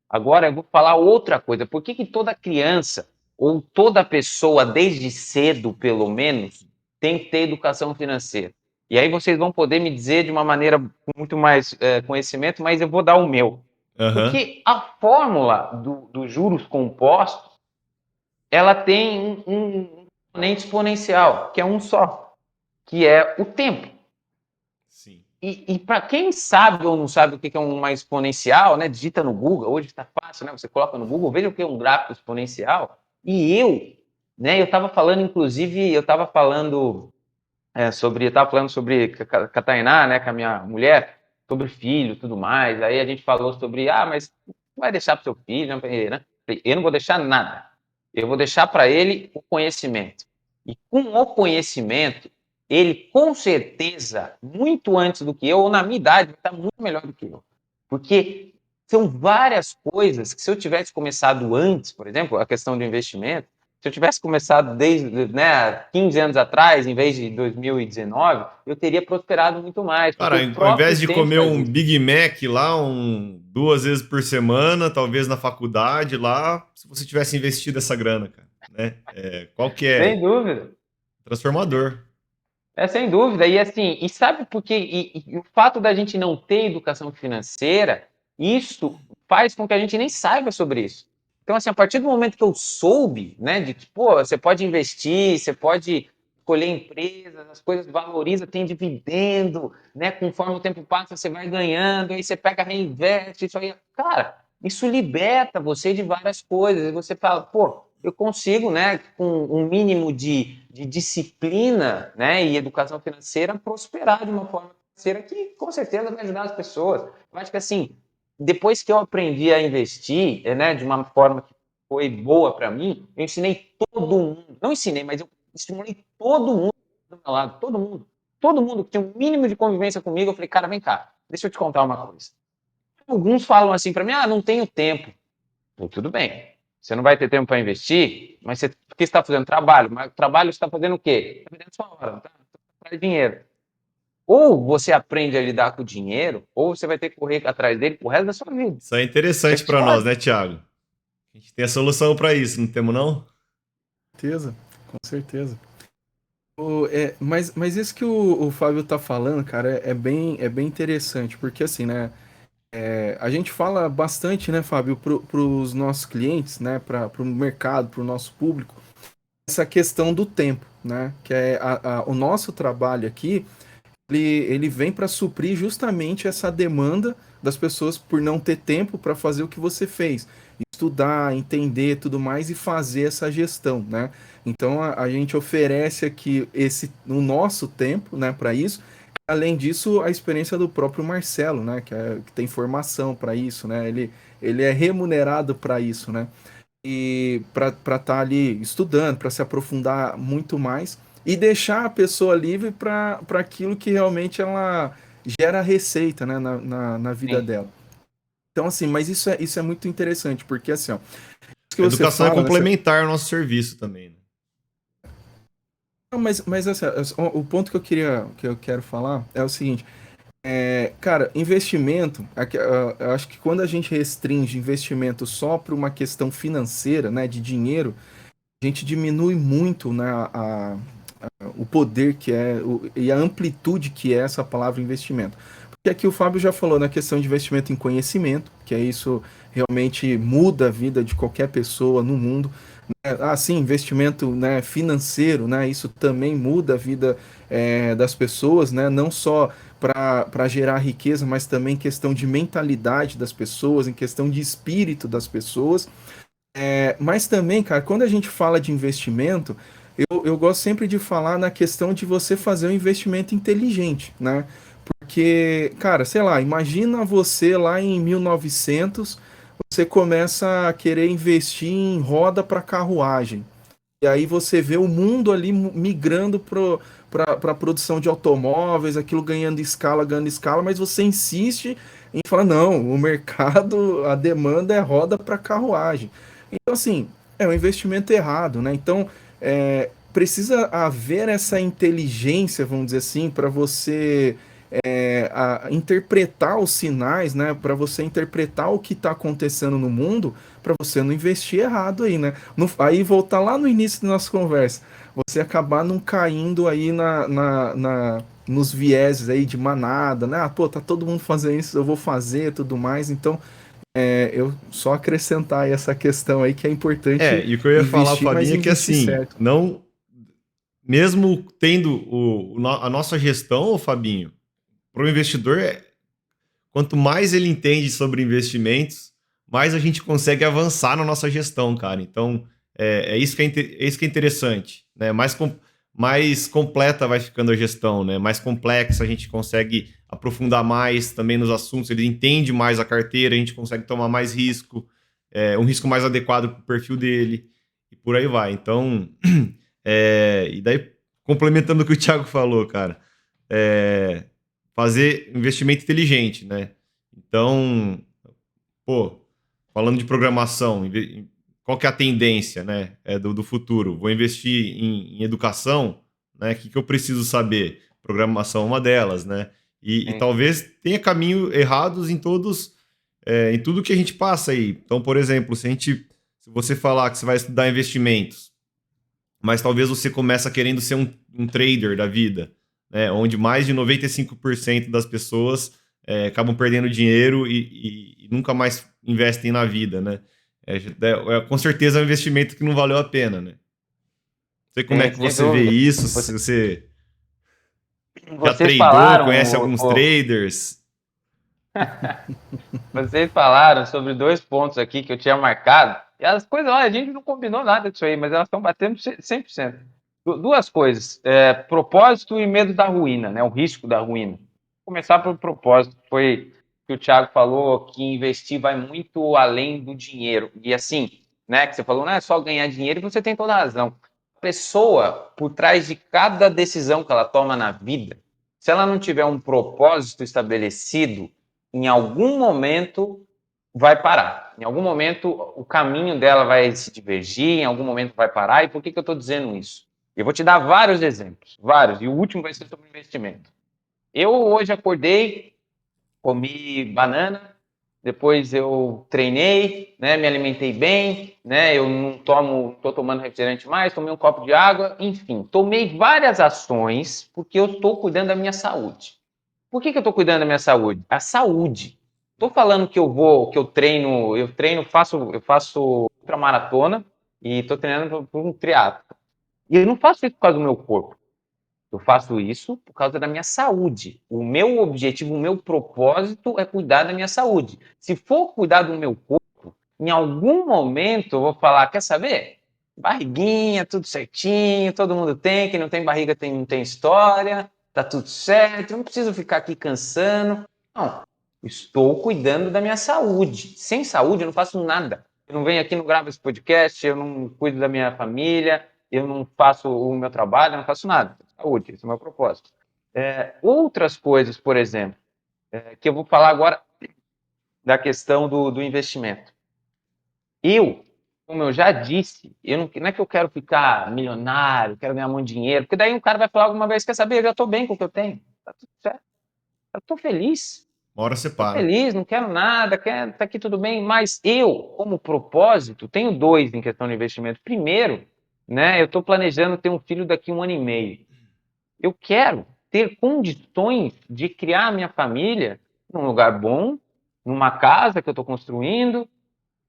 Agora eu vou falar outra coisa, por que toda criança, ou toda pessoa, desde cedo pelo menos, tem que ter educação financeira? E aí vocês vão poder me dizer de uma maneira com muito mais conhecimento, mas eu vou dar o meu. Aham. Porque a fórmula dos juros compostos, ela tem um componente exponencial, que é um só, que é o tempo. Sim. E para quem sabe ou não sabe o que é uma exponencial, né, digita no Google, hoje está fácil, né, você coloca no Google, veja o que é um gráfico exponencial. E eu estava falando, inclusive, eu estava falando sobre com a Tainá, né, com a minha mulher, sobre filho e tudo mais. Aí a gente falou sobre, mas vai deixar para seu filho, né? Eu não vou deixar nada. Eu vou deixar para ele o conhecimento. E com o conhecimento, ele com certeza, muito antes do que eu, ou na minha idade, vai estar muito melhor do que eu. Porque são várias coisas que se eu tivesse começado antes, por exemplo, a questão do investimento, se eu tivesse começado desde, né, 15 anos atrás, em vez de 2019, eu teria prosperado muito mais, porque Cara, o ao próprio invés de tempo comer faz um isso. Big Mac lá, duas vezes por semana, talvez na faculdade lá, se você tivesse investido essa grana, cara, né? Qual que Sem é? dúvida. Transformador. Sem dúvida. E assim, e sabe por quê? E o fato da gente não ter educação financeira, isso faz com que a gente nem saiba sobre isso. Então, assim, a partir do momento que eu soube, né, de que, pô, você pode investir, você pode escolher empresas, as coisas valorizam, tem dividendo, né, conforme o tempo passa, você vai ganhando, aí você pega, reinveste, isso aí. Cara, isso liberta você de várias coisas. E você fala, pô, eu consigo, né, com um mínimo de disciplina, né, e educação financeira, prosperar de uma forma financeira que com certeza vai ajudar as pessoas. Eu acho que assim, depois que eu aprendi a investir, né, de uma forma que foi boa para mim, eu ensinei todo mundo, não ensinei, mas eu estimulei todo mundo do meu lado, todo mundo que tinha um mínimo de convivência comigo, eu falei, cara, vem cá, deixa eu te contar uma coisa. Alguns falam assim para mim, não tenho tempo. Então, tudo bem, você não vai ter tempo para investir, mas você, porque você está fazendo trabalho, mas trabalho você está fazendo o quê? Está vendendo sua hora, tá? Traz dinheiro. Ou você aprende a lidar com o dinheiro, ou você vai ter que correr atrás dele pro resto da sua vida. Isso é Você interessante que para nós, escolhe. né, Thiago? A gente tem a solução para isso, não temos não? Com certeza. Mas isso que o Fábio tá falando, cara, é bem interessante, porque assim, né, a gente fala bastante, né, Fábio, pros nossos clientes, né, pro mercado, pro nosso público, essa questão do tempo, né, que é o nosso trabalho aqui, ele vem para suprir justamente essa demanda das pessoas por não ter tempo para fazer o que você fez, estudar, entender tudo mais e fazer essa gestão, né? Então a gente oferece aqui o nosso tempo, né, para isso. Além disso, a experiência do próprio Marcelo, né, que tem formação para isso, né? Ele é remunerado para isso, né? E para estar ali estudando, para se aprofundar muito mais e deixar a pessoa livre para aquilo que realmente ela gera receita, né, na vida Sim. dela. Então, assim, mas isso é muito interessante, porque assim, ó, isso que A você educação é fala, né, complementar ao nosso serviço também, né? não, mas assim, o ponto que eu quero falar é o seguinte, cara, investimento, eu acho que quando a gente restringe investimento só para uma questão financeira, né, de dinheiro, a gente diminui muito, né, o poder que é e a amplitude que é essa palavra investimento. Porque aqui o Fábio já falou na questão de investimento em conhecimento, que é isso realmente muda a vida de qualquer pessoa no mundo. Sim, investimento, né, financeiro, né, isso também muda a vida das pessoas, né, não só para gerar riqueza, mas também em questão de mentalidade das pessoas, em questão de espírito das pessoas. Mas também, cara, quando a gente fala de investimento, eu gosto sempre de falar na questão de você fazer um investimento inteligente, né? Porque, cara, sei lá, imagina você lá em 1900, você começa a querer investir em roda para carruagem. E aí você vê o mundo ali migrando para a produção de automóveis, aquilo ganhando escala, mas você insiste em falar, não, o mercado, a demanda é roda para carruagem. Então, assim, é um investimento errado, né? Então, precisa haver essa inteligência, vamos dizer assim, para você interpretar os sinais, né? Para você interpretar o que está acontecendo no mundo, para você não investir errado aí, né? Aí voltar lá no início da nossa conversa, você acabar não caindo aí nos vieses aí de manada, né? Pô, tá todo mundo fazendo isso, eu vou fazer, tudo mais. Então, eu só acrescentar aí essa questão aí que é importante E o que eu ia falar, investir, mas Fabinho, é que investir assim, certo. não, mesmo tendo a nossa gestão, ô Fabinho, para o investidor, quanto mais ele entende sobre investimentos, mais a gente consegue avançar na nossa gestão, cara. Então, é isso que é isso que é interessante, né? Mais completa vai ficando a gestão, né? Mais complexa, a gente consegue aprofundar mais também nos assuntos, ele entende mais a carteira, a gente consegue tomar mais risco, um risco mais adequado para o perfil dele, e por aí vai. Então, e daí, complementando o que o Thiago falou, cara, fazer investimento inteligente, né? Então, pô, falando de programação, qual que é a tendência, né, do futuro? Vou investir em educação, né? O que eu preciso saber? Programação é uma delas, né? E Sim. talvez tenha caminhos errados em tudo que a gente passa aí. Então, por exemplo, se você falar que você vai estudar investimentos, mas talvez você começa querendo ser um trader da vida, né? Onde mais de 95% das pessoas acabam perdendo dinheiro e nunca mais investem na vida, né? Com certeza é um investimento que não valeu a pena, né? Não sei como é Sim, que sem você vê dúvida. isso, se você já Vocês tradou, falaram, conhece alguns traders. Vocês falaram sobre 2 pontos aqui que eu tinha marcado. E as coisas, olha, a gente não combinou nada disso aí, mas elas estão batendo 100%. Duas coisas: propósito e medo da ruína, né? O risco da ruína. Vou começar pelo propósito. Foi que o Thiago falou que investir vai muito além do dinheiro. E assim, né? Que você falou, não é só ganhar dinheiro, e você tem toda a razão. A pessoa, por trás de cada decisão que ela toma na vida, se ela não tiver um propósito estabelecido, em algum momento vai parar. Em algum momento o caminho dela vai se divergir, em algum momento vai parar. E por que eu estou dizendo isso? Eu vou te dar vários exemplos, vários, e o último vai ser sobre investimento. Eu hoje acordei, comi banana, depois eu treinei, né, me alimentei bem, né, eu não estou tomando refrigerante mais, tomei um copo de água, enfim, tomei várias ações porque eu estou cuidando da minha saúde. Por que eu estou cuidando da minha saúde? A saúde. Estou falando que eu treino, eu faço ultramaratona e estou treinando por um triatlo. E eu não faço isso por causa do meu corpo. Eu faço isso por causa da minha saúde. O meu objetivo, o meu propósito é cuidar da minha saúde. Se for cuidar do meu corpo, em algum momento eu vou falar, quer saber? Barriguinha, tudo certinho, todo mundo tem, quem não tem barriga não tem história, tá tudo certo, eu não preciso ficar aqui cansando. Não, estou cuidando da minha saúde. Sem saúde eu não faço nada. Eu não venho aqui, não gravo esse podcast, eu não cuido da minha família, eu não faço o meu trabalho, eu não faço nada. Saúde, esse é o meu propósito. Outras coisas, por exemplo, que eu vou falar agora da questão do investimento. Como eu já disse, não é que eu quero ficar milionário, quero ganhar muito dinheiro, porque daí um cara vai falar alguma vez, quer saber, eu já estou bem com o que eu tenho, tá tudo certo, eu estou feliz. Uma hora você Estou para. feliz, não quero nada, tá aqui tudo bem, mas como propósito, tenho 2 em questão de investimento. Primeiro, né, eu estou planejando ter um filho daqui 1 ano e meio. Eu quero ter condições de criar a minha família num lugar bom, numa casa que eu estou construindo,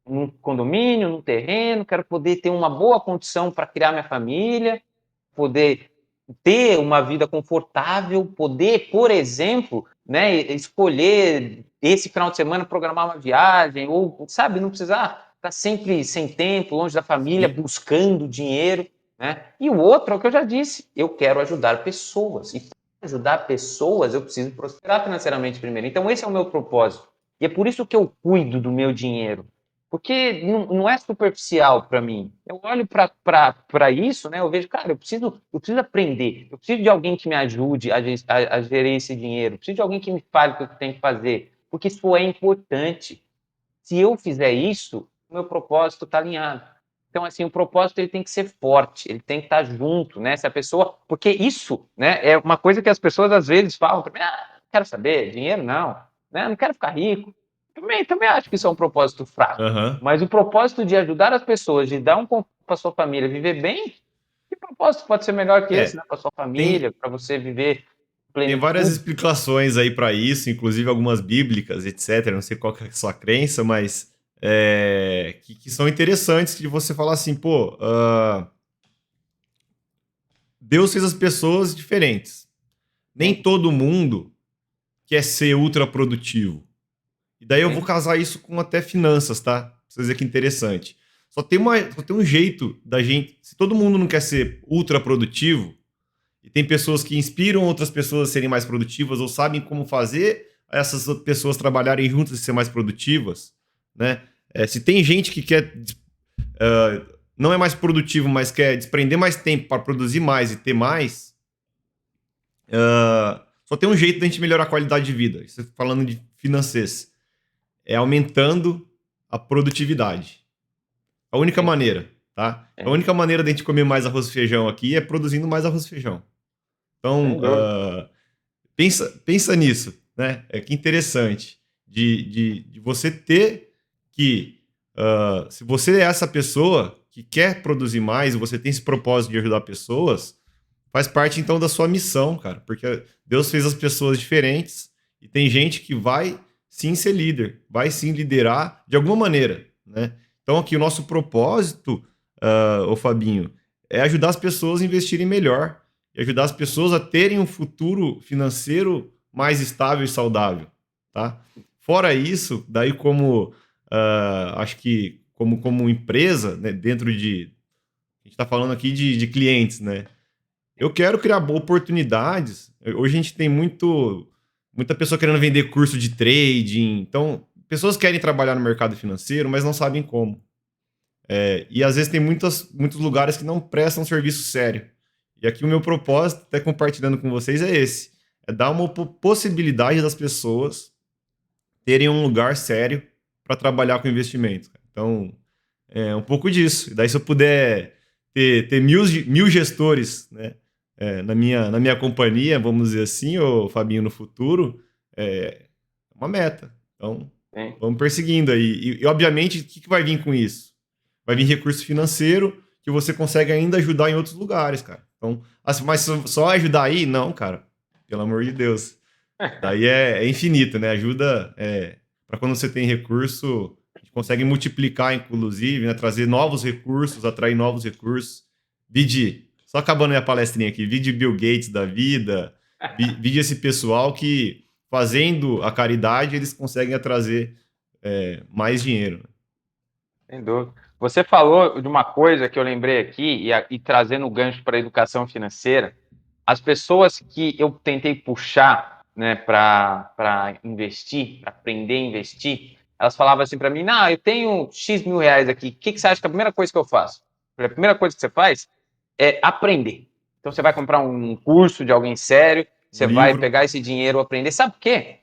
num condomínio, num terreno, quero poder ter uma boa condição para criar minha família, poder ter uma vida confortável, poder, por exemplo, né, escolher esse final de semana programar uma viagem, ou, sabe, não precisar estar sempre sem tempo, longe da família, buscando dinheiro, né? E o outro é o que eu já disse, eu quero ajudar pessoas. E para ajudar pessoas, eu preciso prosperar financeiramente primeiro. Então, esse é o meu propósito. E é por isso que eu cuido do meu dinheiro. Porque não é superficial para mim. Eu olho para isso, né? Eu vejo, cara, eu preciso aprender. Eu preciso de alguém que me ajude a gerir esse dinheiro. Eu preciso de alguém que me fale o que eu tenho que fazer. Porque isso é importante. Se eu fizer isso, o meu propósito está alinhado. Então, assim, o propósito ele tem que ser forte, ele tem que estar junto, né? Se a pessoa, porque isso, né, é uma coisa que as pessoas às vezes falam para mim, não quero saber, dinheiro não, né? Não quero ficar rico. Também acho que isso é um propósito fraco. Aham. Mas o propósito de ajudar as pessoas, de dar um conforto para sua família, viver bem, que propósito pode ser melhor que esse, né? Para sua família, Tem, para você viver tem várias plenitude. explicações aí para isso, inclusive algumas bíblicas, etc. Não sei qual que é a sua crença, mas que são interessantes de você falar assim, pô, Deus fez as pessoas diferentes. Nem Sim, todo mundo quer ser ultra produtivo. E daí eu vou sim, casar isso com até finanças, tá? Pra vocês verem que interessante. Só tem um jeito da gente. Se todo mundo não quer ser ultra produtivo, e tem pessoas que inspiram outras pessoas a serem mais produtivas ou sabem como fazer essas pessoas trabalharem juntas e ser mais produtivas, né? Se tem gente que quer não é mais produtivo, mas quer desprender mais tempo para produzir mais e ter mais, só tem um jeito da gente melhorar a qualidade de vida. Isso falando de financeiros, é aumentando a produtividade. A única sim. maneira, tá? A única maneira de a gente comer mais arroz e feijão aqui é produzindo mais arroz e feijão. Então, Sem dúvida. pensa nisso, né? Que interessante de você ter que, se você é essa pessoa que quer produzir mais e você tem esse propósito de ajudar pessoas, faz parte então da sua missão, cara, porque Deus fez as pessoas diferentes e tem gente que vai sim ser líder, vai sim liderar de alguma maneira, né? Então aqui o nosso propósito, ô Fabinho, é ajudar as pessoas a investirem melhor e ajudar as pessoas a terem um futuro financeiro mais estável e saudável, tá? Fora isso, daí acho que como empresa, né, dentro de... A gente está falando aqui de clientes, né? Eu quero criar oportunidades. Hoje a gente tem muita pessoa querendo vender curso de trading. Então, pessoas querem trabalhar no mercado financeiro, mas não sabem como. E às vezes tem muitos lugares que não prestam serviço sério. E aqui o meu propósito, até compartilhando com vocês, é esse. É dar uma possibilidade das pessoas terem um lugar sério para trabalhar com investimentos. Então, é um pouco disso. Daí, se eu puder ter mil gestores, né, na minha companhia, vamos dizer assim, ô Fabinho, no futuro, é uma meta. Então, Sim. vamos perseguindo aí. E obviamente, o que vai vir com isso? Vai vir recurso financeiro que você consegue ainda ajudar em outros lugares, cara. Então, assim, mas só ajudar aí? Não, cara. Pelo amor de Deus. Daí é infinito, né? Ajuda para quando você tem recurso, a gente consegue multiplicar, inclusive, né? Trazer novos recursos, atrair novos recursos. Só acabando minha palestrinha aqui, vide Bill Gates da vida, vide esse pessoal que, fazendo a caridade, eles conseguem trazer mais dinheiro. Sem dúvida. Você falou de uma coisa que eu lembrei aqui, e trazendo o gancho para a educação financeira, as pessoas que eu tentei puxar, né, para investir, para aprender a investir, elas falavam assim para mim: não, eu tenho X mil reais aqui, o que você acha que é a primeira coisa que eu faço? A primeira coisa que você faz é aprender. Então você vai comprar um curso de alguém sério, Um você vai livro. pegar esse dinheiro, aprender. Sabe por quê?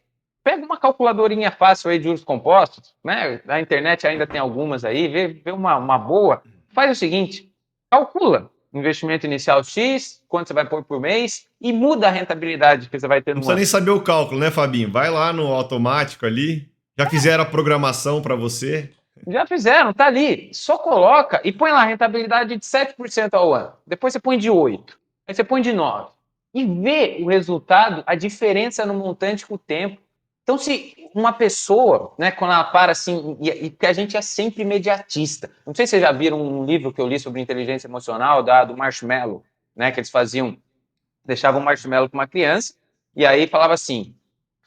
Pega uma calculadorinha fácil aí de juros compostos, né? Na internet ainda tem algumas aí, vê uma boa. Faz o seguinte: calcula investimento inicial X, quanto você vai pôr por mês, e muda a rentabilidade que você vai ter Não no precisa nem ano. saber o cálculo, né, Fabinho? Vai lá no automático ali. Já fizeram a programação para você. Já fizeram, tá ali. Só coloca e põe lá a rentabilidade de 7% ao ano. Depois você põe de 8%. Aí você põe de 9%. E vê o resultado, a diferença no montante com o tempo. Então, se uma pessoa, né, quando ela para assim, e porque a gente é sempre imediatista. Não sei se vocês já viram um livro que eu li sobre inteligência emocional, do Marshmallow, né, que eles faziam, deixavam um marshmallow com uma criança, e aí falava assim: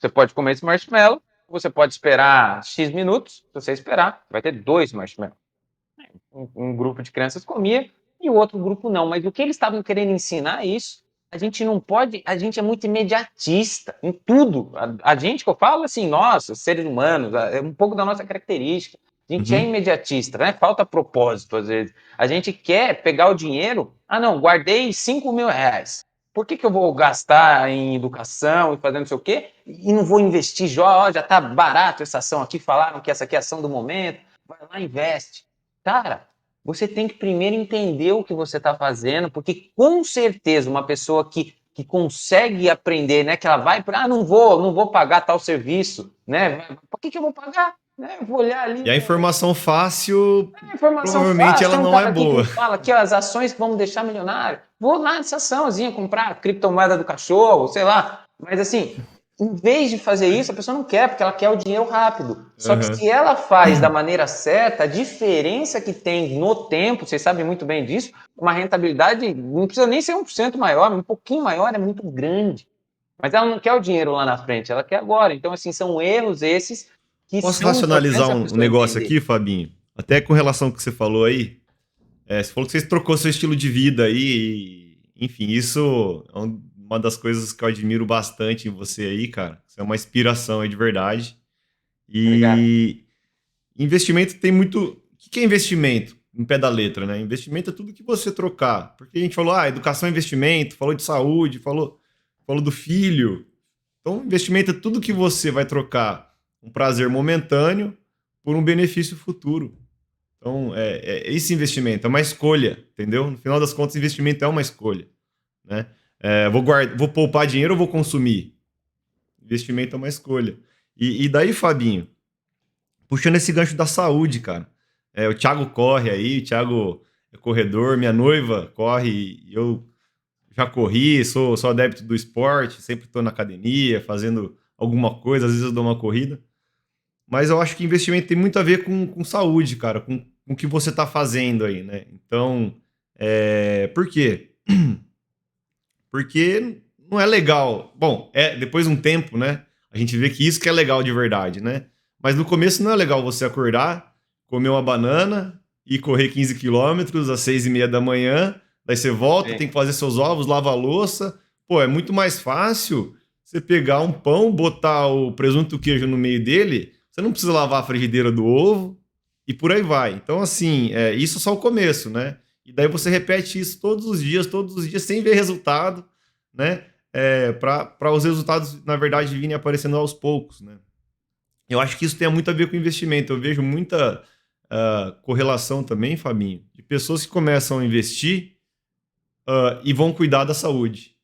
você pode comer esse marshmallow, você pode esperar X minutos, se você esperar, vai ter 2 marshmallows. Um grupo de crianças comia e o outro grupo não. Mas o que eles estavam querendo ensinar é isso. A gente não pode, a gente é muito imediatista em tudo. A gente que eu falo assim, nós, seres humanos, é um pouco da nossa característica. A gente é Uhum. imediatista, né? Falta propósito às vezes. A gente quer pegar o dinheiro. Ah, não, guardei 5 mil reais. Por que eu vou gastar em educação e fazer não sei o quê e não vou investir? Já está barato essa ação aqui, falaram que essa aqui é a ação do momento. Vai lá, investe. Cara, você tem que primeiro entender o que você está fazendo, porque com certeza uma pessoa que consegue aprender, né, que ela vai para, não vou pagar tal serviço, né? Por que eu vou pagar? Né? Eu vou olhar ali, E a informação fácil, informação provavelmente fácil. ela Tem um não é cara aqui que boa. me fala que as ações que vão me deixar milionário. Vou lá nessa açãozinha comprar a criptomoeda do cachorro, sei lá. Mas assim, em vez de fazer isso, a pessoa não quer, porque ela quer o dinheiro rápido. Só que Uhum. se ela faz da maneira certa, a diferença que tem no tempo, vocês sabem muito bem disso, uma rentabilidade não precisa nem ser 1% maior, um pouquinho maior é muito grande. Mas ela não quer o dinheiro lá na frente, ela quer agora. Então, assim, são erros esses que Posso são racionalizar importantes a um pessoa negócio entender. aqui, Fabinho? Até com relação ao que você falou aí. Você falou que você trocou seu estilo de vida aí. Enfim, isso é uma das coisas que eu admiro bastante em você aí, cara. Você é uma inspiração aí de verdade. Obrigado. E investimento tem muito. O que é investimento? Em pé da letra, né? Investimento é tudo que você trocar. Porque a gente falou, educação é investimento, falou de saúde, falou do filho. Então, investimento é tudo que você vai trocar um prazer momentâneo por um benefício futuro. Então, esse investimento, é uma escolha, entendeu? No final das contas, investimento é uma escolha, né? Vou poupar dinheiro ou vou consumir? Investimento é uma escolha. E daí, Fabinho, puxando esse gancho da saúde, cara. O Thiago corre aí, o Thiago é corredor, minha noiva corre, eu já corri, sou adepto do esporte, sempre estou na academia, fazendo alguma coisa, às vezes eu dou uma corrida. Mas eu acho que investimento tem muito a ver com saúde, cara, com o que você está fazendo aí, né? Então, por quê? Porque não é legal. Bom, depois de um tempo, né? A gente vê que isso que é legal de verdade, né? Mas no começo não é legal você acordar, comer uma banana e correr 15 quilômetros às 6h30 da manhã, daí você volta, Sim. tem que fazer seus ovos, lava a louça. Pô, é muito mais fácil você pegar um pão, botar o presunto e o queijo no meio dele, você não precisa lavar a frigideira do ovo e por aí vai. Então, assim, isso é só o começo, né? E daí você repete isso todos os dias, sem ver resultado, né? Para os resultados, na verdade, virem aparecendo aos poucos, né? Eu acho que isso tem muito a ver com investimento. Eu vejo muita correlação também, Fabinho, de pessoas que começam a investir e vão cuidar da saúde.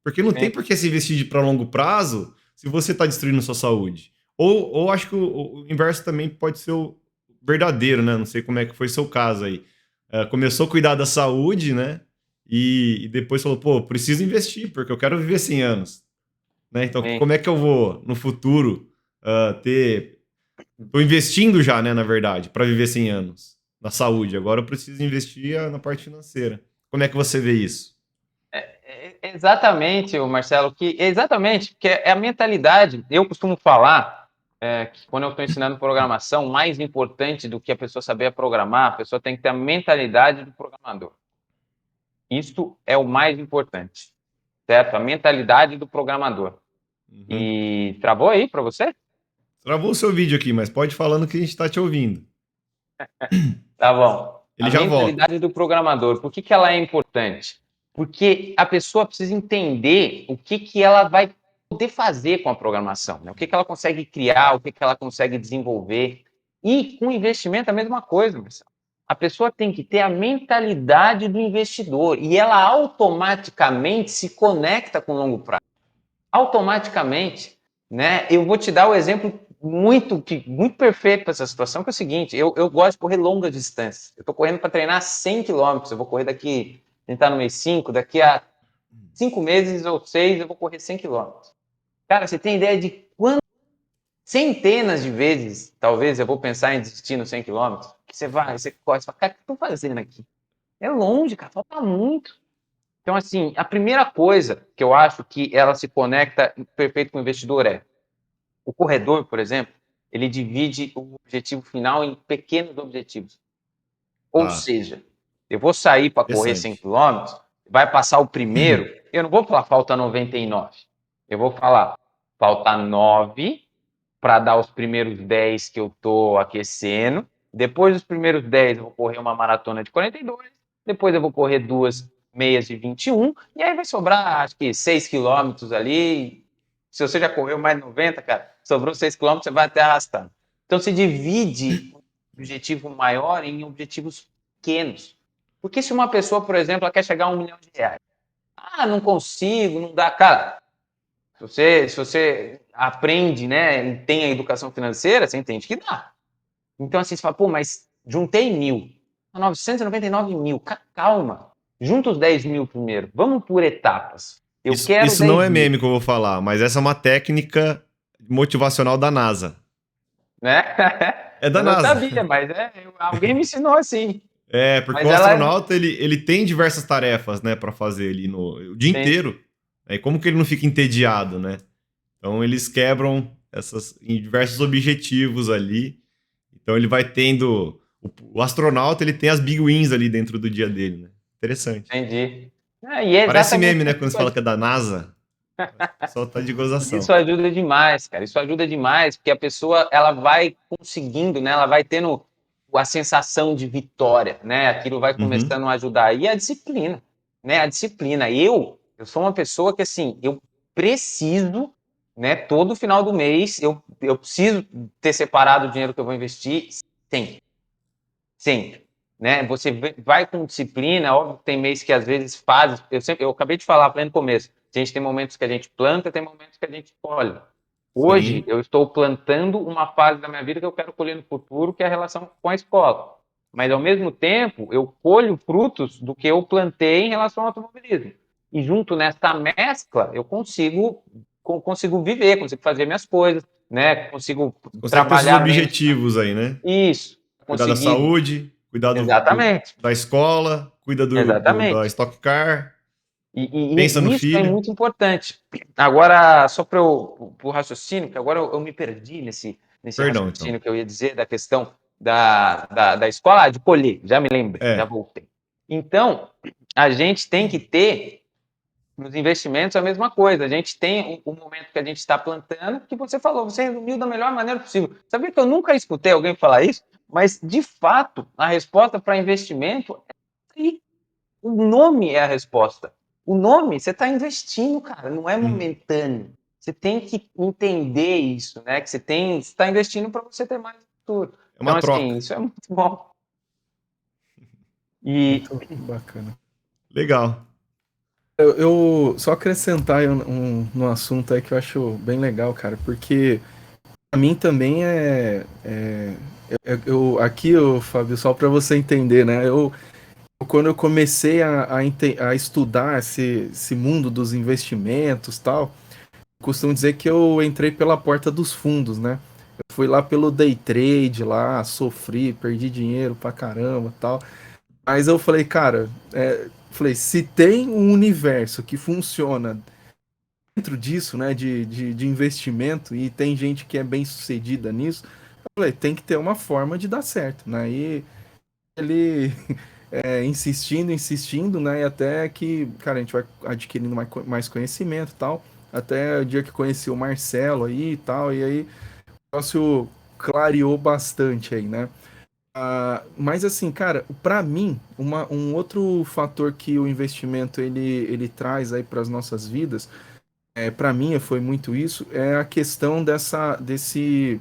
Porque não tem Sim. por que se investir para longo prazo se você está destruindo sua saúde. Ou acho que o inverso também pode ser o verdadeiro, né? Não sei como é que foi seu caso aí. Começou a cuidar da saúde, né? E depois falou, pô, preciso investir, porque eu quero viver 100 anos. Né? Então, Sim. como é que eu vou, no futuro, ter... Estou investindo já, né, na verdade, para viver 100 anos na saúde. Agora eu preciso investir na parte financeira. Como é que você vê isso? Exatamente, Marcelo, porque é a mentalidade. Eu costumo falar que quando eu estou ensinando programação, mais importante do que a pessoa saber programar, a pessoa tem que ter a mentalidade do programador. Isso é o mais importante, certo? A mentalidade do programador. Uhum. E travou aí para você? Travou o seu vídeo aqui, mas pode ir falando que a gente está te ouvindo. Tá bom. Ele A já volta. mentalidade do programador, por que ela é importante? Porque a pessoa precisa entender o que ela vai poder fazer com a programação, né? O que ela consegue criar, o que ela consegue desenvolver. E com investimento é a mesma coisa, Marcelo. A pessoa tem que ter a mentalidade do investidor e ela automaticamente se conecta com o longo prazo. Automaticamente, né? Eu vou te dar o exemplo muito perfeito para essa situação, que é o seguinte, eu gosto de correr longas distâncias. Eu estou correndo para treinar 100 quilômetros, eu vou correr daqui, tentar no mês 5, daqui a 5 meses ou 6, eu vou correr 100 quilômetros. Cara, você tem ideia de quantas centenas de vezes, talvez, eu vou pensar em desistir nos 100 quilômetros? Que você vai, você corre, você fala, cara, o que eu estou fazendo aqui? É longe, cara, falta muito. Então, assim, a primeira coisa que eu acho que ela se conecta perfeito com o investidor é o corredor, por exemplo, ele divide o objetivo final em pequenos objetivos. Ou Tá, seja, eu vou sair para correr 100 interessante. quilômetros, vai passar o primeiro, eu não vou falar falta 99. Eu vou falar falta 9 para dar os primeiros 10 que eu estou aquecendo. Depois dos primeiros 10 eu vou correr uma maratona de 42. Depois eu vou correr 2 meias de 21. E aí vai sobrar, acho que 6 quilômetros ali. Se você já correu mais de 90, cara, sobrou 6 quilômetros, você vai até arrastando. Então se divide o objetivo maior em objetivos pequenos. Porque se uma pessoa, por exemplo, ela quer chegar a R$1 milhão, não consigo, não dá. Cara, se você aprende, né, e tem a educação financeira, você entende que dá. Então, assim, você fala, pô, mas juntei 1.000, 999 mil, calma. Junta os 10 mil primeiro, vamos por etapas. Eu quero Isso não 10 é mil, meme que eu vou falar, mas essa é uma técnica motivacional da NASA. né? É da Eu não NASA. sabia, mas alguém me ensinou assim. Porque Mas o ela é... astronauta, ele tem diversas tarefas, né, para fazer ali o dia Sim, inteiro. Aí como que ele não fica entediado, né? Então eles quebram essas em diversos objetivos ali. Então ele vai tendo o astronauta, ele tem as big wins ali dentro do dia dele, né? Interessante. entendi. E é Parece exatamente meme, né, quando você fala isso. que é da NASA. O pessoal tá de Isso gozação. ajuda demais, cara. Isso ajuda demais, porque a pessoa ela vai conseguindo, né? Ela vai tendo a sensação de vitória, né? Aquilo vai Uhum. começando a ajudar. E a disciplina, né? A disciplina. Eu sou uma pessoa que assim, eu preciso, né? Todo final do mês eu preciso ter separado o dinheiro que eu vou investir sempre, sempre. Né? Você vai com disciplina, óbvio que tem mês que às vezes faz. Eu acabei de falar para no começo. A gente tem momentos que a gente planta, tem momentos que a gente colhe. Hoje Sim. eu estou plantando uma fase da minha vida que eu quero colher no futuro, que é a relação com a escola. Mas ao mesmo tempo eu colho frutos do que eu plantei em relação ao automobilismo. E junto nessa mescla eu consigo viver, consigo fazer minhas coisas, né? Consigo Consegue ter seus trabalhar bem objetivos aí, né? isso, Cuidar da conseguir saúde, cuidar exatamente. da escola, cuida da Exatamente. Stock Car. Pensa no isso é filho. muito importante. Agora, só para o raciocínio, que agora eu me perdi nesse Perdão, então. raciocínio que eu ia dizer da questão da escola, de colher, já me lembrei, já É, voltei. Então, a gente tem que ter nos investimentos a mesma coisa. A gente tem o momento que a gente está plantando, que você falou, você resumiu da melhor maneira possível. Sabia que eu nunca escutei alguém falar isso? Mas, de fato, a resposta para investimento é aí. O nome é a resposta. O nome, você está investindo, cara, não é momentâneo. Você tem que entender isso, né? Que você está investindo para você ter mais futuro. é Então, uma troca. assim, isso é muito bom. E Muito bacana. Legal. Eu só acrescentar aí no assunto aí que eu acho bem legal, cara, porque pra mim também aqui, Fábio, só para você entender, né? Quando eu comecei a estudar esse mundo dos investimentos tal, costumo dizer que eu entrei pela porta dos fundos, né? Eu fui lá pelo day trade lá, sofri, perdi dinheiro pra caramba tal. Mas eu falei, cara, se tem um universo que funciona dentro disso, né, de investimento, e tem gente que é bem sucedida nisso, eu falei, tem que ter uma forma de dar certo, né? E ele insistindo, né, e até que, cara, a gente vai adquirindo mais conhecimento e tal, até o dia que conheci o Marcelo aí e tal, e aí o negócio clareou bastante aí, né? Mas assim, cara, para mim, um outro fator que o investimento ele traz aí para as nossas vidas, para mim foi muito isso, é a questão desse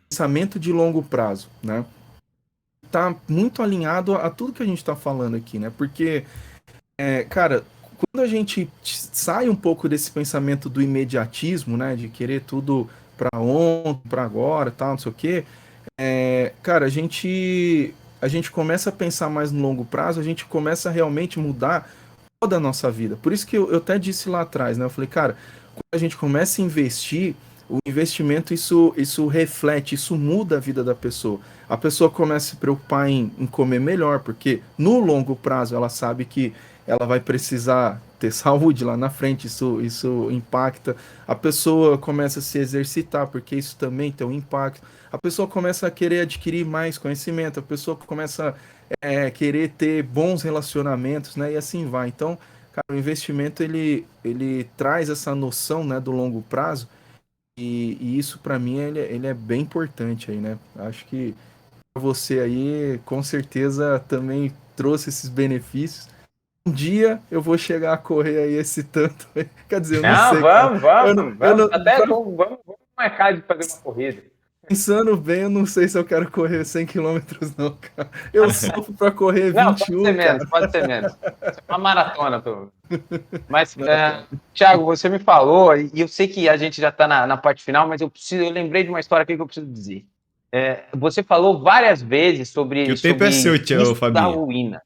pensamento de longo prazo, né? Tá muito alinhado a tudo que a gente tá falando aqui, né? Porque, cara, quando a gente sai um pouco desse pensamento do imediatismo, né? De querer tudo para ontem, para agora, tal, não sei o quê, cara, a gente começa a pensar mais no longo prazo, a gente começa a realmente mudar toda a nossa vida. Por isso que eu até disse lá atrás, né? Eu falei, cara, quando a gente começa a investir, o investimento isso reflete, isso muda a vida da pessoa. A pessoa começa a se preocupar em comer melhor, porque no longo prazo ela sabe que ela vai precisar ter saúde lá na frente, isso impacta. A pessoa começa a se exercitar, porque isso também tem um impacto. A pessoa começa a querer adquirir mais conhecimento, a pessoa começa a querer ter bons relacionamentos, né? E assim vai. Então, cara, o investimento ele traz essa noção, né, do longo prazo e isso para mim ele é bem importante aí, né? Acho que pra você aí com certeza também trouxe esses benefícios. Um dia eu vou chegar a correr aí esse tanto. Quer dizer, eu não não, sei, cara. Eu vamos. não, Até vamos marcar de fazer uma corrida. pensando bem, eu não sei se eu quero correr 100 quilômetros não, cara. Eu sofro para correr Não, pode ser 21, menos, cara. pode ser menos. Isso é uma maratona, tô. Mas, Thiago, você me falou, e eu sei que a gente já está na parte final, mas eu lembrei de uma história aqui que eu preciso dizer. Você falou várias vezes Que sobre, o tempo é sobre seu, tia, ô, risco da Fabinho. ruína,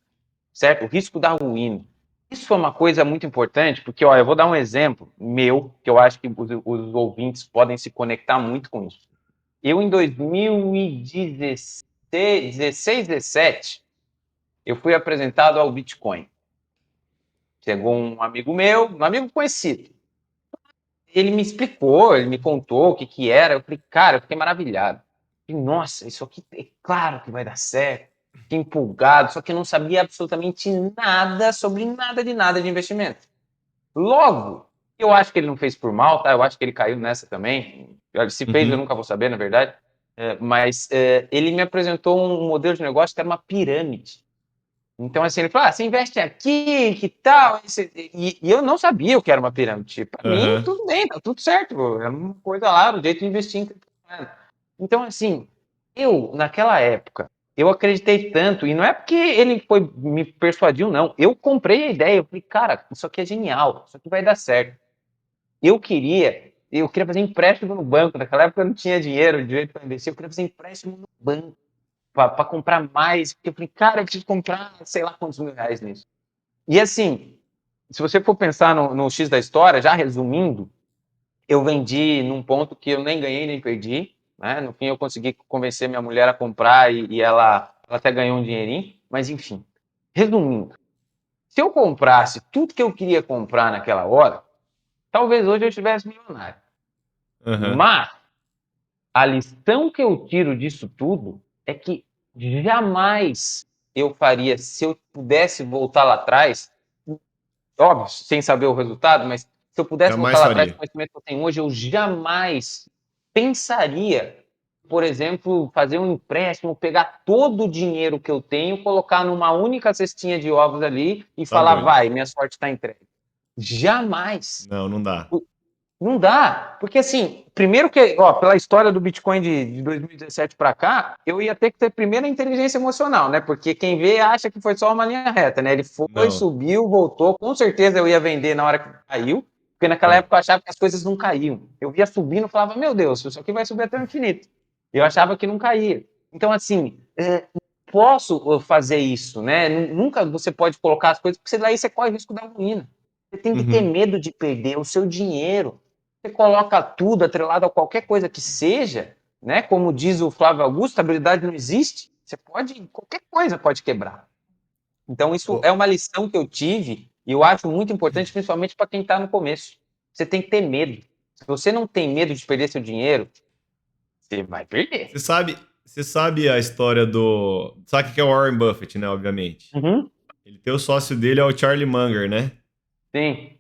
certo? O risco da ruína. Isso é uma coisa muito importante, porque, ó, eu vou dar um exemplo meu, que eu acho que os ouvintes podem se conectar muito com isso. Eu, em 2016, 16, 17, eu fui apresentado ao Bitcoin. Chegou um amigo meu, um amigo conhecido. Ele me explicou, ele me contou o que que era. Eu falei, cara, eu fiquei maravilhado. Falei, nossa, isso aqui é claro que vai dar certo. Fiquei empolgado, só que eu não sabia absolutamente nada sobre nada de investimento. Logo, eu acho que ele não fez por mal, tá? Eu acho que ele caiu nessa também. Se fez, eu Uhum. nunca vou saber, na verdade. Mas ele me apresentou um modelo de negócio que era uma pirâmide. Então, assim, ele falou: você investe aqui, que tal? E eu não sabia o que era uma pirâmide. Para mim, Aham. tudo bem, tá tudo certo. Era uma coisa lá, do jeito de investir em criptomoeda. Então, assim, naquela época, eu acreditei tanto, e não é porque ele me persuadiu, não. Eu comprei a ideia, eu falei, cara, isso aqui é genial, isso aqui vai dar certo. Eu queria fazer empréstimo no banco. Naquela época eu não tinha dinheiro direito para investir, eu queria fazer empréstimo no banco para comprar mais, porque eu falei, cara, eu preciso comprar sei lá quantos mil reais nisso. E assim, se você for pensar no X da história, já resumindo, eu vendi num ponto que eu nem ganhei nem perdi, né? No fim eu consegui convencer minha mulher a comprar e ela até ganhou um dinheirinho, mas enfim. Resumindo, Se eu comprasse tudo que eu queria comprar naquela hora, talvez hoje eu estivesse milionário. Aham. Mas a lição que eu tiro disso tudo é que jamais eu faria, se eu pudesse voltar lá atrás, óbvio, sem saber o resultado, mas se eu pudesse voltar Jamais lá atrás faria. com o conhecimento que eu tenho hoje, eu jamais pensaria, por exemplo, fazer um empréstimo, pegar todo o dinheiro que eu tenho, colocar numa única cestinha de ovos ali e Tá falar, doido. vai, minha sorte está entregue. Jamais. Não, não dá. Não dá, porque assim, primeiro que, ó, pela história do Bitcoin de 2017 para cá, eu ia ter que ter primeiro a inteligência emocional, né? Porque quem vê acha que foi só uma linha reta, né? Ele foi, Não. subiu, voltou, com certeza eu ia vender na hora que caiu, porque naquela É. época eu achava que as coisas não caíam. Eu via subindo e falava, meu Deus, isso aqui vai subir até o infinito. Eu achava que não caía. Então, assim, posso fazer isso, né? Nunca você pode colocar as coisas, porque daí você corre o risco da ruína. Você tem que ter Uhum. medo de perder o seu dinheiro. Você coloca tudo atrelado a qualquer coisa que seja, né? Como diz o Flávio Augusto, a habilidade não existe. Você pode, qualquer coisa pode quebrar. Então, isso Pô, é uma lição que eu tive e eu acho muito importante, principalmente para quem está no começo. Você tem que ter medo. Se você não tem medo de perder seu dinheiro, você vai perder. você sabe a história do. Sabe o que é o Warren Buffett, né? Obviamente. Uhum. Ele tem o sócio dele, é o Charlie Munger, né? Sim.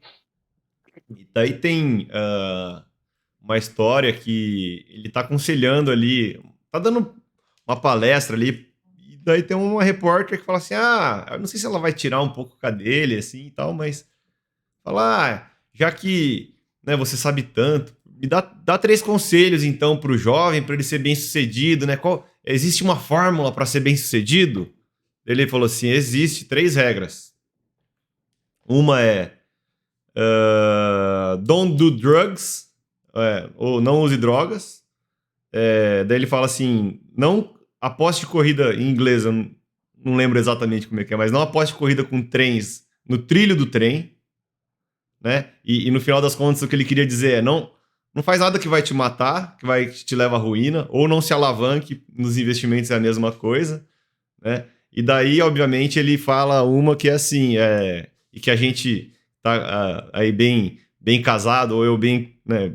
E daí tem uma história que ele tá aconselhando ali, tá dando uma palestra ali, e daí tem uma repórter que fala assim: ah, eu não sei se ela vai tirar um pouco a dele, assim e tal, mas fala, já que né, você sabe tanto, me dá 3 conselhos então pro jovem, para ele ser bem sucedido, né? Existe uma fórmula para ser bem sucedido? Ele falou assim: existe 3 regras. Uma é don't do drugs, ou não use drogas. Daí ele fala assim: não aposte corrida em inglês, eu não lembro exatamente como é que é, mas não aposte corrida com trens no trilho do trem, né? E no final das contas o que ele queria dizer é não faz nada que vai te matar, que te leva à ruína, ou não se alavanque nos investimentos, é a mesma coisa, né? E daí, obviamente, ele fala uma que é assim, e que a gente tá aí bem casado, ou eu bem, né,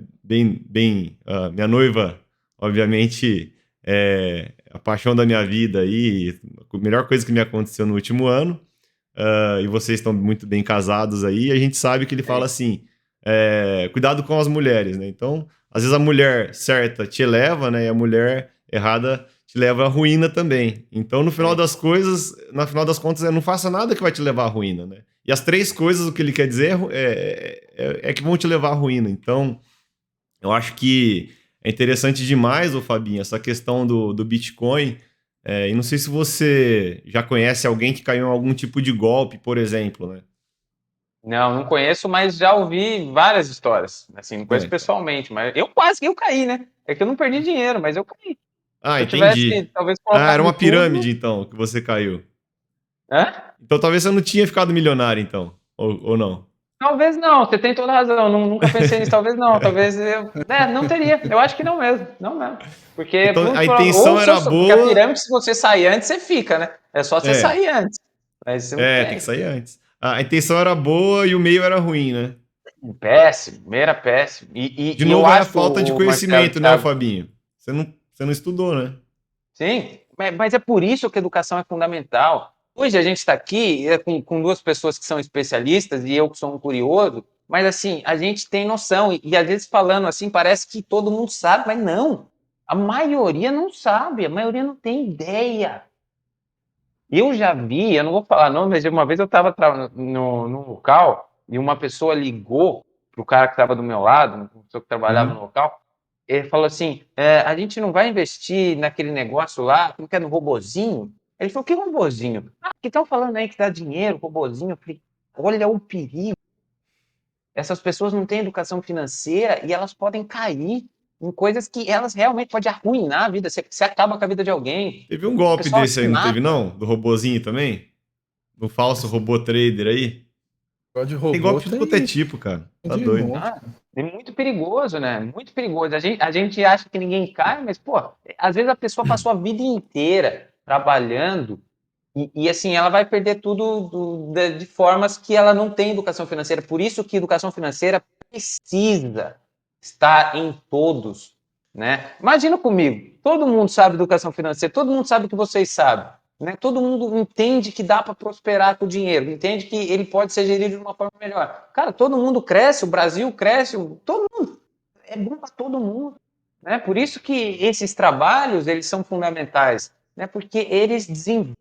minha noiva, obviamente, é a paixão da minha vida aí, a melhor coisa que me aconteceu no último ano, e vocês estão muito bem casados aí, e a gente sabe que ele fala assim, cuidado com as mulheres, né? Então, às vezes a mulher certa te eleva, né, e a mulher errada te leva à ruína também. Então, no final das coisas, no final das contas, não faça nada que vai te levar à ruína, né? E as 3 coisas, o que ele quer dizer é que vão te levar à ruína. Então, eu acho que é interessante demais, ô Fabinho, essa questão do Bitcoin. E não sei se você já conhece alguém que caiu em algum tipo de golpe, por exemplo, né? Não conheço, mas já ouvi várias histórias. Assim, não conheço Então. pessoalmente, mas eu quase que eu caí, né? É que eu não perdi dinheiro, mas eu caí. Ah, Se eu tivesse, entendi. talvez, Ah, era colocado uma tudo. pirâmide, então, que você caiu. Hã? Então talvez você não tinha ficado milionário, então. Ou não. Talvez não, você tem toda a razão. Nunca pensei nisso, talvez não. Talvez eu. Não teria. Eu acho que não mesmo. Não mesmo. Porque, Então a ou intenção se eu, era porque a boa. pirâmide, se você sair antes, você fica, né? É só você É, sair antes. Mas você não tem que tem. sair antes. A intenção era boa e o meio era ruim, né? Péssimo, era péssimo. De E eu novo, é a acho que falta de o Marcelo, conhecimento, né, Thiago. Fabinho? Você não estudou, né? Sim, mas é por isso que a educação é fundamental. Hoje a gente está aqui com duas pessoas que são especialistas e eu que sou um curioso, mas assim, a gente tem noção, e às vezes falando assim, parece que todo mundo sabe, mas não. A maioria não sabe, a maioria não tem ideia. Eu já vi, eu não vou falar não, mas uma vez eu estava no local e uma pessoa ligou para o cara que estava do meu lado, uma pessoa que trabalhava no Uhum. local, ele falou assim, a gente não vai investir naquele negócio lá, como que é no robozinho? Ele falou, que robozinho? Ah, que estão falando aí que dá dinheiro, robozinho. Eu falei, olha o perigo. Essas pessoas não têm educação financeira e elas podem cair em coisas que elas realmente podem arruinar a vida. Você acaba com a vida de alguém. Teve um O golpe pessoal desse se aí, não teve, mata. não? Do robozinho também? Do falso robô trader aí? Negócio de Tem robô golpe de tudo quanto é tem, tipo, cara. tem Tá de doido. monte. Ah, é muito perigoso, né? Muito perigoso. A gente acha que ninguém cai, mas, pô, às vezes a pessoa passou a vida inteira trabalhando E assim, ela vai perder tudo de formas que ela não tem educação financeira. Por isso que educação financeira precisa estar em todos, né? Imagina comigo, todo mundo sabe educação financeira, todo mundo sabe o que vocês sabem, né? Todo mundo entende que dá para prosperar com o dinheiro, entende que ele pode ser gerido de uma forma melhor. Cara, todo mundo cresce, o Brasil cresce, todo mundo. É bom para todo mundo, né? Por isso que esses trabalhos, eles são fundamentais, né? Porque eles desenvolvem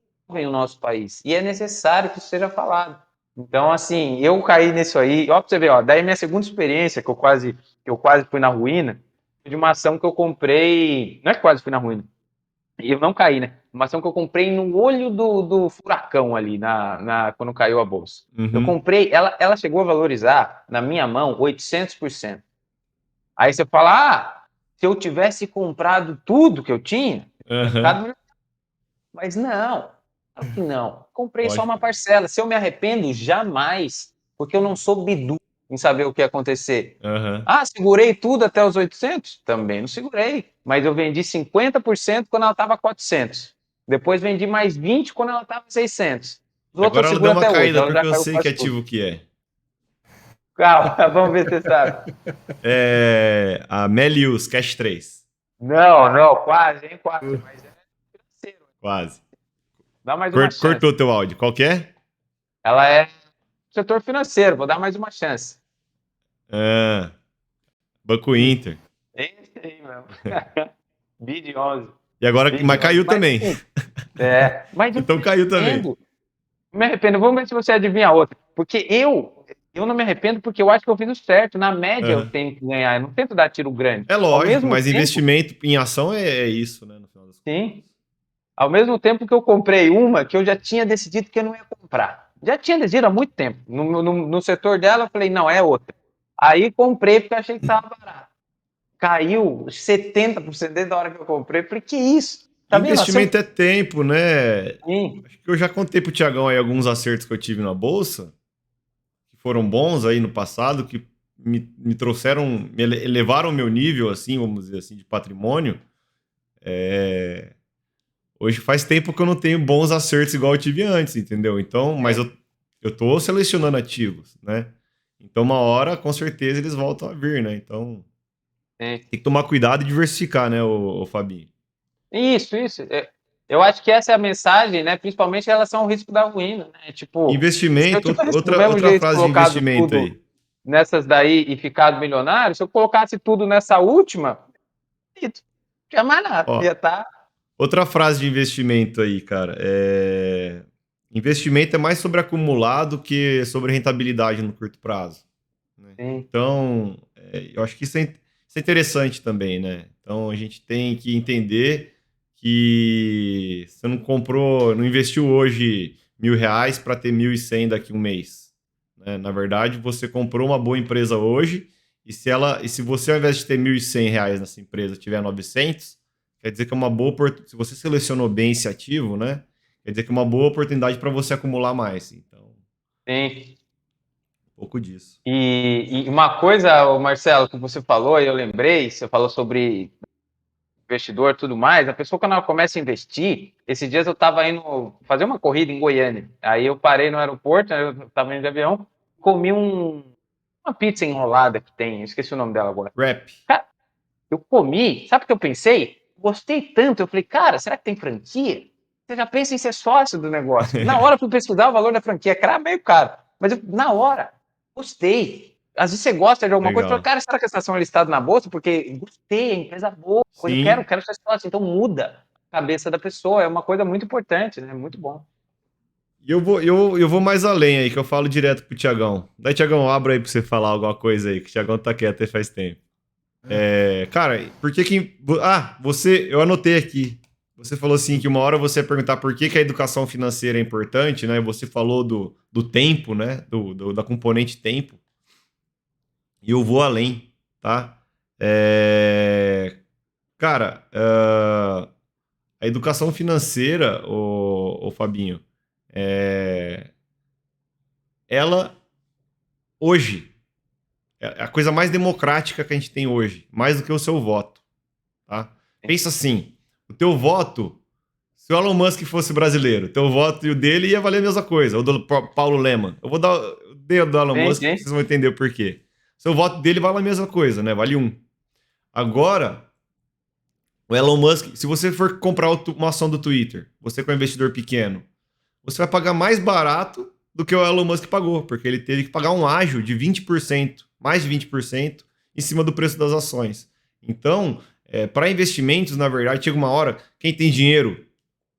o nosso país e é necessário que isso seja falado. Então, assim, eu caí nisso aí, ó, pra você ver, ó, daí minha segunda experiência, que eu quase fui na ruína, foi de uma ação que eu comprei, não é que quase fui na ruína, eu não caí, né? Uma ação que eu comprei no olho do furacão ali, quando caiu a bolsa. Eu Uhum. comprei, ela chegou a valorizar, na minha mão, 800%. Aí você fala, se eu tivesse comprado tudo que eu tinha Aham. ficado. Mas não, claro que não. Comprei só uma Lógico. parcela. Se eu me arrependo, jamais, porque eu não sou bidu em saber o que ia acontecer. Aham. Segurei tudo até os 800? Também não segurei, mas eu vendi 50% quando ela estava 400. Depois vendi mais 20 quando ela estava 600. Os E outros eu agora ela deu seguro uma até hoje, caída, ela porque já eu caiu sei que quase tudo. ativo que é. Calma, vamos ver se você sabe. É a Melius Cash 3. Não, quase, hein, quase, mas é financeiro. Quase. Dá mais uma chance. Cortou teu áudio. Qual que é? Ela é setor financeiro, vou dar mais uma chance. Ah, Banco Inter. Esse aí, mesmo. Bid 11. E agora, Bid mas 11. caiu Mas, também. sim, mas eu Então me caiu também. arrependo. Me arrependo. Vamos ver se você adivinha outra. Porque eu não me arrependo porque eu acho que eu fiz o certo. Na média eu Aham. tenho que ganhar. Eu não tento dar tiro grande. É Ao lógico, mesmo mas tempo, investimento em ação é isso, né? No final das contas. sim. Ao mesmo tempo que eu comprei uma que eu já tinha decidido que eu não ia comprar. Já tinha decidido há muito tempo. No setor dela, eu falei, não, é outra. Aí comprei porque eu achei que estava barato. Caiu 70% desde a hora que eu comprei. Falei, que isso? Tá vendo? Investimento é tempo, né? Sim, Acho que eu já contei pro Tiagão aí alguns acertos que eu tive na bolsa, que foram bons aí no passado, que me trouxeram, me elevaram o meu nível, assim, vamos dizer assim, de patrimônio. Hoje faz tempo que eu não tenho bons acertos igual eu tive antes, entendeu? Então, mas eu tô selecionando ativos, né? Então, uma hora, com certeza, eles voltam a vir, né? Então, sim. tem que tomar cuidado e diversificar, né, o Fabinho? Isso, isso. Eu acho que essa é a mensagem, né? Principalmente em relação ao risco da ruína, né? Tipo, se eu Investimento, tivesse do mesmo outra jeito frase de colocado investimento tudo aí. nessas daí e ficado milionário, se eu colocasse tudo nessa última, não tinha mais nada. Ó, Ia estar. outra frase de investimento aí, cara. Investimento é mais sobre acumulado que sobre rentabilidade no curto prazo, né? Sim, Então, eu acho que isso é interessante também, né? Então, a gente tem que entender que você não comprou, não investiu hoje R$ 1.000 para ter 1.100 daqui a um mês, né? Na verdade, você comprou uma boa empresa hoje e se você, ao invés de ter R$ 1.100 nessa empresa, tiver 900, quer dizer que é uma boa oportunidade. Se você selecionou bem esse ativo, né? Quer dizer que é uma boa oportunidade para você acumular mais. Então, sim. um pouco disso. E uma coisa, ô Marcelo, que você falou, e eu lembrei, você falou sobre investidor e tudo mais, a pessoa quando ela começa a investir, esses dias eu estava indo fazer uma corrida em Goiânia, aí eu parei no aeroporto, eu estava indo de avião, comi uma pizza enrolada que tem, eu esqueci o nome dela agora. Rap. Cara, eu comi, sabe o que eu pensei? Gostei tanto, eu falei, cara, será que tem franquia? Você já pensa em ser sócio do negócio. Na hora eu fui pesquisar o valor da franquia, que era meio caro, mas na hora, gostei. Às vezes você gosta de alguma coisa e fala, Legal. cara, será que essa ação é listada na bolsa? Porque gostei, é empresa boa, eu quero, Sim. quero ser sócio. Então muda a cabeça da pessoa, é uma coisa muito importante, né? Muito bom. E eu vou mais além aí, que eu falo direto pro Tiagão. Daí, Tiagão, abra aí pra você falar alguma coisa aí, que o Tiagão tá quieto aí faz tempo. Cara, por que que... eu anotei aqui. Você falou assim que uma hora você ia perguntar por que que a educação financeira é importante, né? Você falou do tempo, né? Da componente tempo. E eu vou além, tá? Cara, a educação financeira, o Fabinho, é, ela hoje é a coisa mais democrática que a gente tem hoje, mais do que o seu voto, tá? Pensa assim, o teu voto, Se o Elon Musk fosse brasileiro, teu voto e o dele ia valer a mesma coisa. O do Paulo Leman. Eu dei o do Elon Sim, Musk, sim. vocês vão entender o porquê. Seu voto dele vale a mesma coisa, né? Vale 1. Agora, o Elon Musk, se você for comprar uma ação do Twitter, você que é um investidor pequeno, você vai pagar mais barato do que o Elon Musk pagou, porque ele teve que pagar um ágio de 20%, mais de 20%, em cima do preço das ações. Então, para investimentos, na verdade, chega uma hora, quem tem dinheiro,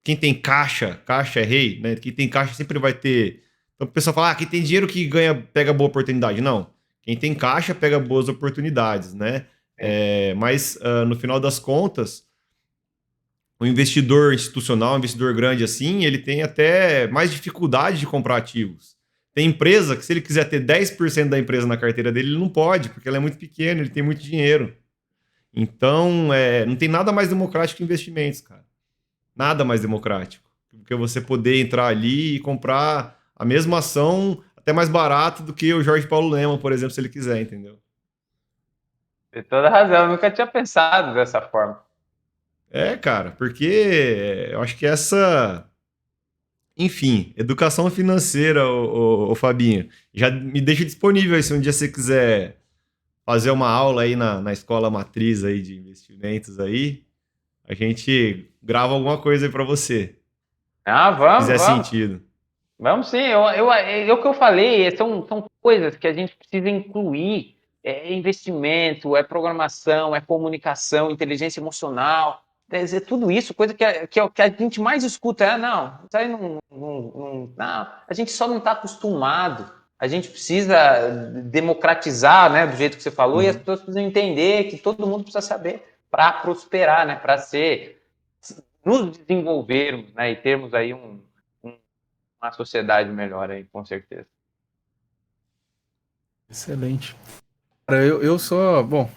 quem tem caixa, caixa é rei, né? Quem tem caixa sempre vai ter. Então o pessoal fala, quem tem dinheiro que ganha, pega boa oportunidade. Não. Quem tem caixa pega boas oportunidades, né? Mas no final das contas, o investidor institucional, um investidor grande assim, ele tem até mais dificuldade de comprar ativos. Tem empresa que, se ele quiser ter 10% da empresa na carteira dele, ele não pode, porque ela é muito pequena, ele tem muito dinheiro. Então, não tem nada mais democrático que investimentos, cara. Nada mais democrático. Porque você poder entrar ali e comprar a mesma ação até mais barato do que o Jorge Paulo Leman, por exemplo, se ele quiser, entendeu? Tem toda razão, eu nunca tinha pensado dessa forma. Cara, porque eu acho que enfim, educação financeira, o Fabinho, já me deixa disponível aí se um dia você quiser fazer uma aula aí na escola matriz aí de investimentos aí, a gente grava alguma coisa aí para você, Ah, se vamos, fizer vamos. sentido. Vamos sim, é o que eu falei, são coisas que a gente precisa incluir. É investimento, é programação, é comunicação, inteligência emocional, quer dizer, tudo isso, coisa que a gente mais escuta. Não, isso aí não, a gente só não está acostumado. A gente precisa democratizar, né, do jeito que você falou, e as Uhum. pessoas precisam entender que todo mundo precisa saber para prosperar, né, para nos desenvolvermos, né, e termos aí uma sociedade melhor aí, com certeza. Excelente. Cara, eu só, bom,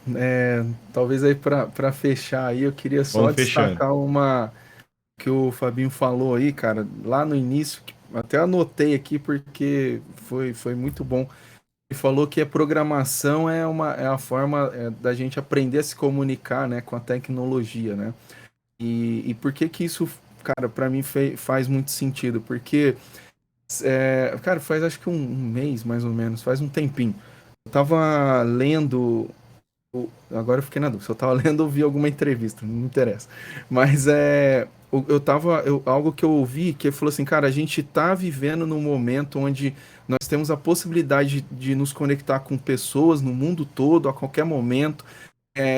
talvez aí para fechar aí, eu queria só Vamos fechando. destacar uma que o Fabinho falou aí, cara, lá no início, que até anotei aqui porque foi muito bom. Ele falou que a programação é a forma da gente aprender a se comunicar, né, com a tecnologia, né? E por que que isso, cara, para mim faz muito sentido? Porque, cara, faz acho que um mês, mais ou menos, faz um tempinho. Eu tava lendo. Agora eu fiquei na dúvida. Se eu tava lendo ou vi alguma entrevista, não me interessa. Mas algo que eu ouvi que ele falou assim, cara, a gente tá vivendo num momento onde nós temos a possibilidade de nos conectar com pessoas no mundo todo, a qualquer momento.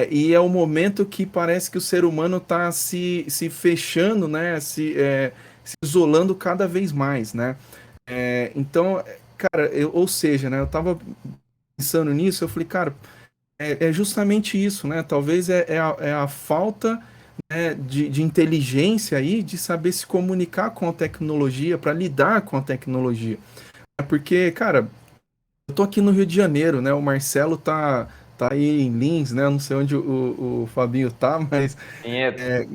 E é o momento que parece que o ser humano está se fechando, né? Se isolando cada vez mais, né? Então, cara, ou seja, né? Eu tava pensando nisso, eu falei, cara, é justamente isso, né? Talvez é a falta, né, de inteligência aí, de saber se comunicar com a tecnologia, para lidar com a tecnologia. Porque, cara, eu tô aqui no Rio de Janeiro, né? O Marcelo tá aí em Lins, né? Eu não sei onde o Fabinho tá, mas Vinheta.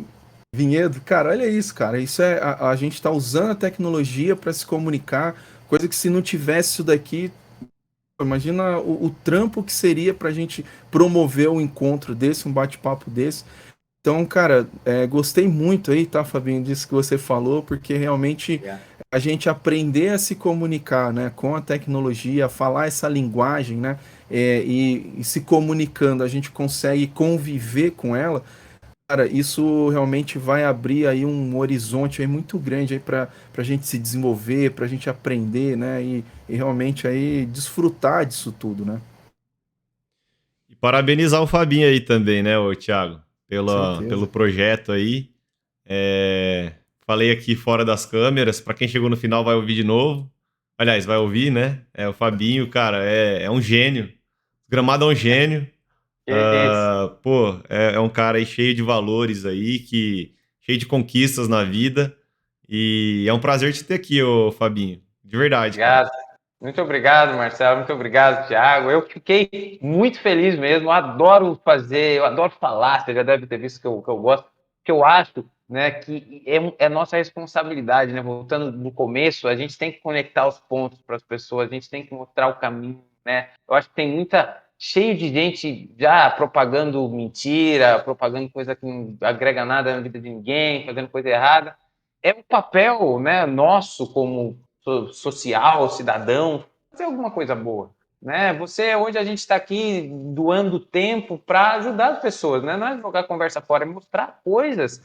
Vinhedo, cara, olha isso, cara. Isso a gente tá usando a tecnologia para se comunicar, coisa que se não tivesse isso daqui, imagina o trampo que seria pra gente promover um encontro desse, um bate-papo desse. Então, cara, gostei muito aí, tá, Fabinho, disso que você falou, porque realmente Yeah. a gente aprender a se comunicar, né, com a tecnologia, a falar essa linguagem, né, e se comunicando, a gente consegue conviver com ela. Cara, isso realmente vai abrir aí um horizonte aí muito grande aí para a gente se desenvolver, para a gente aprender, né, e realmente aí desfrutar disso tudo, né? E parabenizar o Fabinho aí também, né, ô Thiago, Com pelo certeza. projeto aí. Falei aqui fora das câmeras, para quem chegou no final vai ouvir de novo. Aliás, vai ouvir, né? O Fabinho, cara, é um gênio. Gramado é um gênio. Que isso. Pô, é um cara aí cheio de valores aí, cheio de conquistas na vida. E é um prazer te ter aqui, ô Fabinho. De verdade, cara. Obrigado. Muito obrigado, Marcelo. Muito obrigado, Thiago. Eu fiquei muito feliz mesmo. Eu adoro fazer, eu adoro falar. Você já deve ter visto que eu gosto, que eu acho, né, que é nossa responsabilidade, né? Voltando do começo, a gente tem que conectar os pontos para as pessoas, a gente tem que mostrar o caminho, né? Eu acho que tem cheio de gente já propagando mentira, propagando coisa que não agrega nada na vida de ninguém, fazendo coisa errada. é o papel, né, nosso como social, cidadão, fazer alguma coisa boa. Né? Hoje a gente está aqui doando tempo para ajudar as pessoas, né? Não é jogar conversa fora, é mostrar coisas.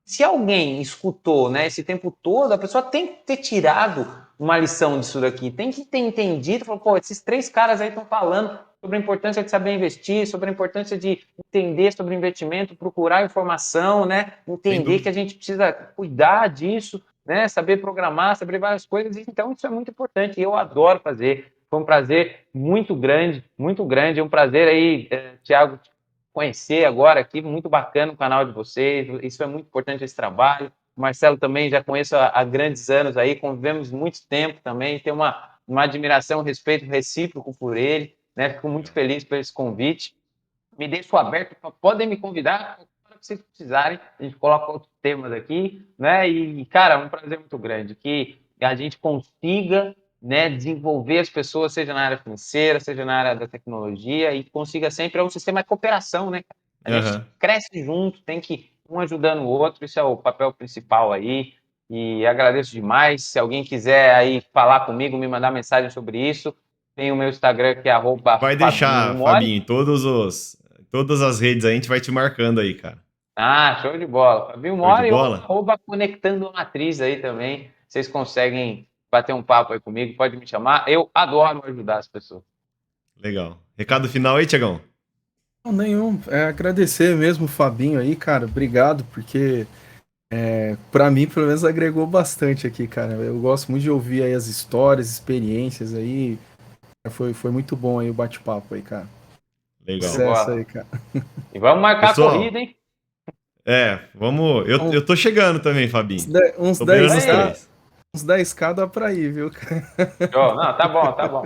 Se alguém escutou, né, esse tempo todo, a pessoa tem que ter tirado uma lição disso daqui, tem que ter entendido, falou, pô, esses 3 caras aí estão falando sobre a importância de saber investir, sobre a importância de entender sobre investimento, procurar informação, né, entender que a gente precisa cuidar disso, né, saber programar, saber várias coisas, então isso é muito importante e eu adoro fazer. Foi um prazer muito grande, é um prazer aí, Thiago, conhecer agora aqui, muito bacana o canal de vocês, isso é muito importante esse trabalho. O Marcelo também já conheço há grandes anos aí, convivemos muito tempo também, tenho uma admiração, um respeito recíproco por ele, né? Fico muito feliz por esse convite. Me deixo aberto, podem me convidar quando vocês precisarem, a gente coloca outros temas aqui, né? E, cara, é um prazer muito grande que a gente consiga, né, desenvolver as pessoas, seja na área financeira, seja na área da tecnologia, e consiga sempre, é um sistema de cooperação, né? A gente cresce junto, tem que um ajudando o outro, isso é o papel principal aí, e agradeço demais. Se alguém quiser aí falar comigo, me mandar mensagem sobre isso, tem o meu Instagram que é Vai @Fabinho deixar, Mori. Fabinho, todas as redes aí, a gente vai te marcando aí, cara. Ah, show de bola. Fabinho Show de Mori bola? ou @Conectando a Matriz aí também. Vocês conseguem bater um papo aí comigo, pode me chamar. Eu adoro ajudar as pessoas. Legal. Recado final aí, Tiagão? Não, nenhum. É agradecer mesmo o Fabinho aí, cara. Obrigado, porque para mim, pelo menos, agregou bastante aqui, cara. Eu gosto muito de ouvir aí as histórias, experiências aí. Foi muito bom aí o bate-papo aí, cara. Show de Legal. Sucesso aí, bola. cara. E vamos marcar a corrida, Pessoal, hein? vamos. Eu tô chegando também, Fabinho. Uns Tô beirando os 10k, três. uns 10k dá pra ir, viu, cara? Show. Não, tá bom, tá bom.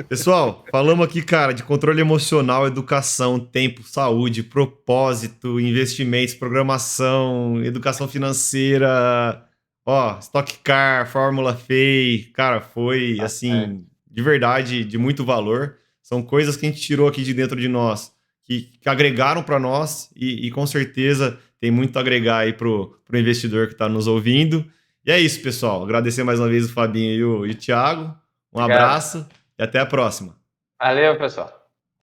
Pessoal, falamos aqui, cara, de controle emocional, educação, tempo, saúde, propósito, investimentos, programação, educação financeira, ó, Stock Car, Fórmula FEI, cara, foi, assim, de verdade, de muito valor. São coisas que a gente tirou aqui de dentro de nós, que agregaram para nós e com certeza tem muito a agregar aí pro investidor que está nos ouvindo. E é isso, pessoal. Agradecer mais uma vez o Fabinho e o Thiago. Um Obrigado. abraço e até a próxima. Valeu, pessoal.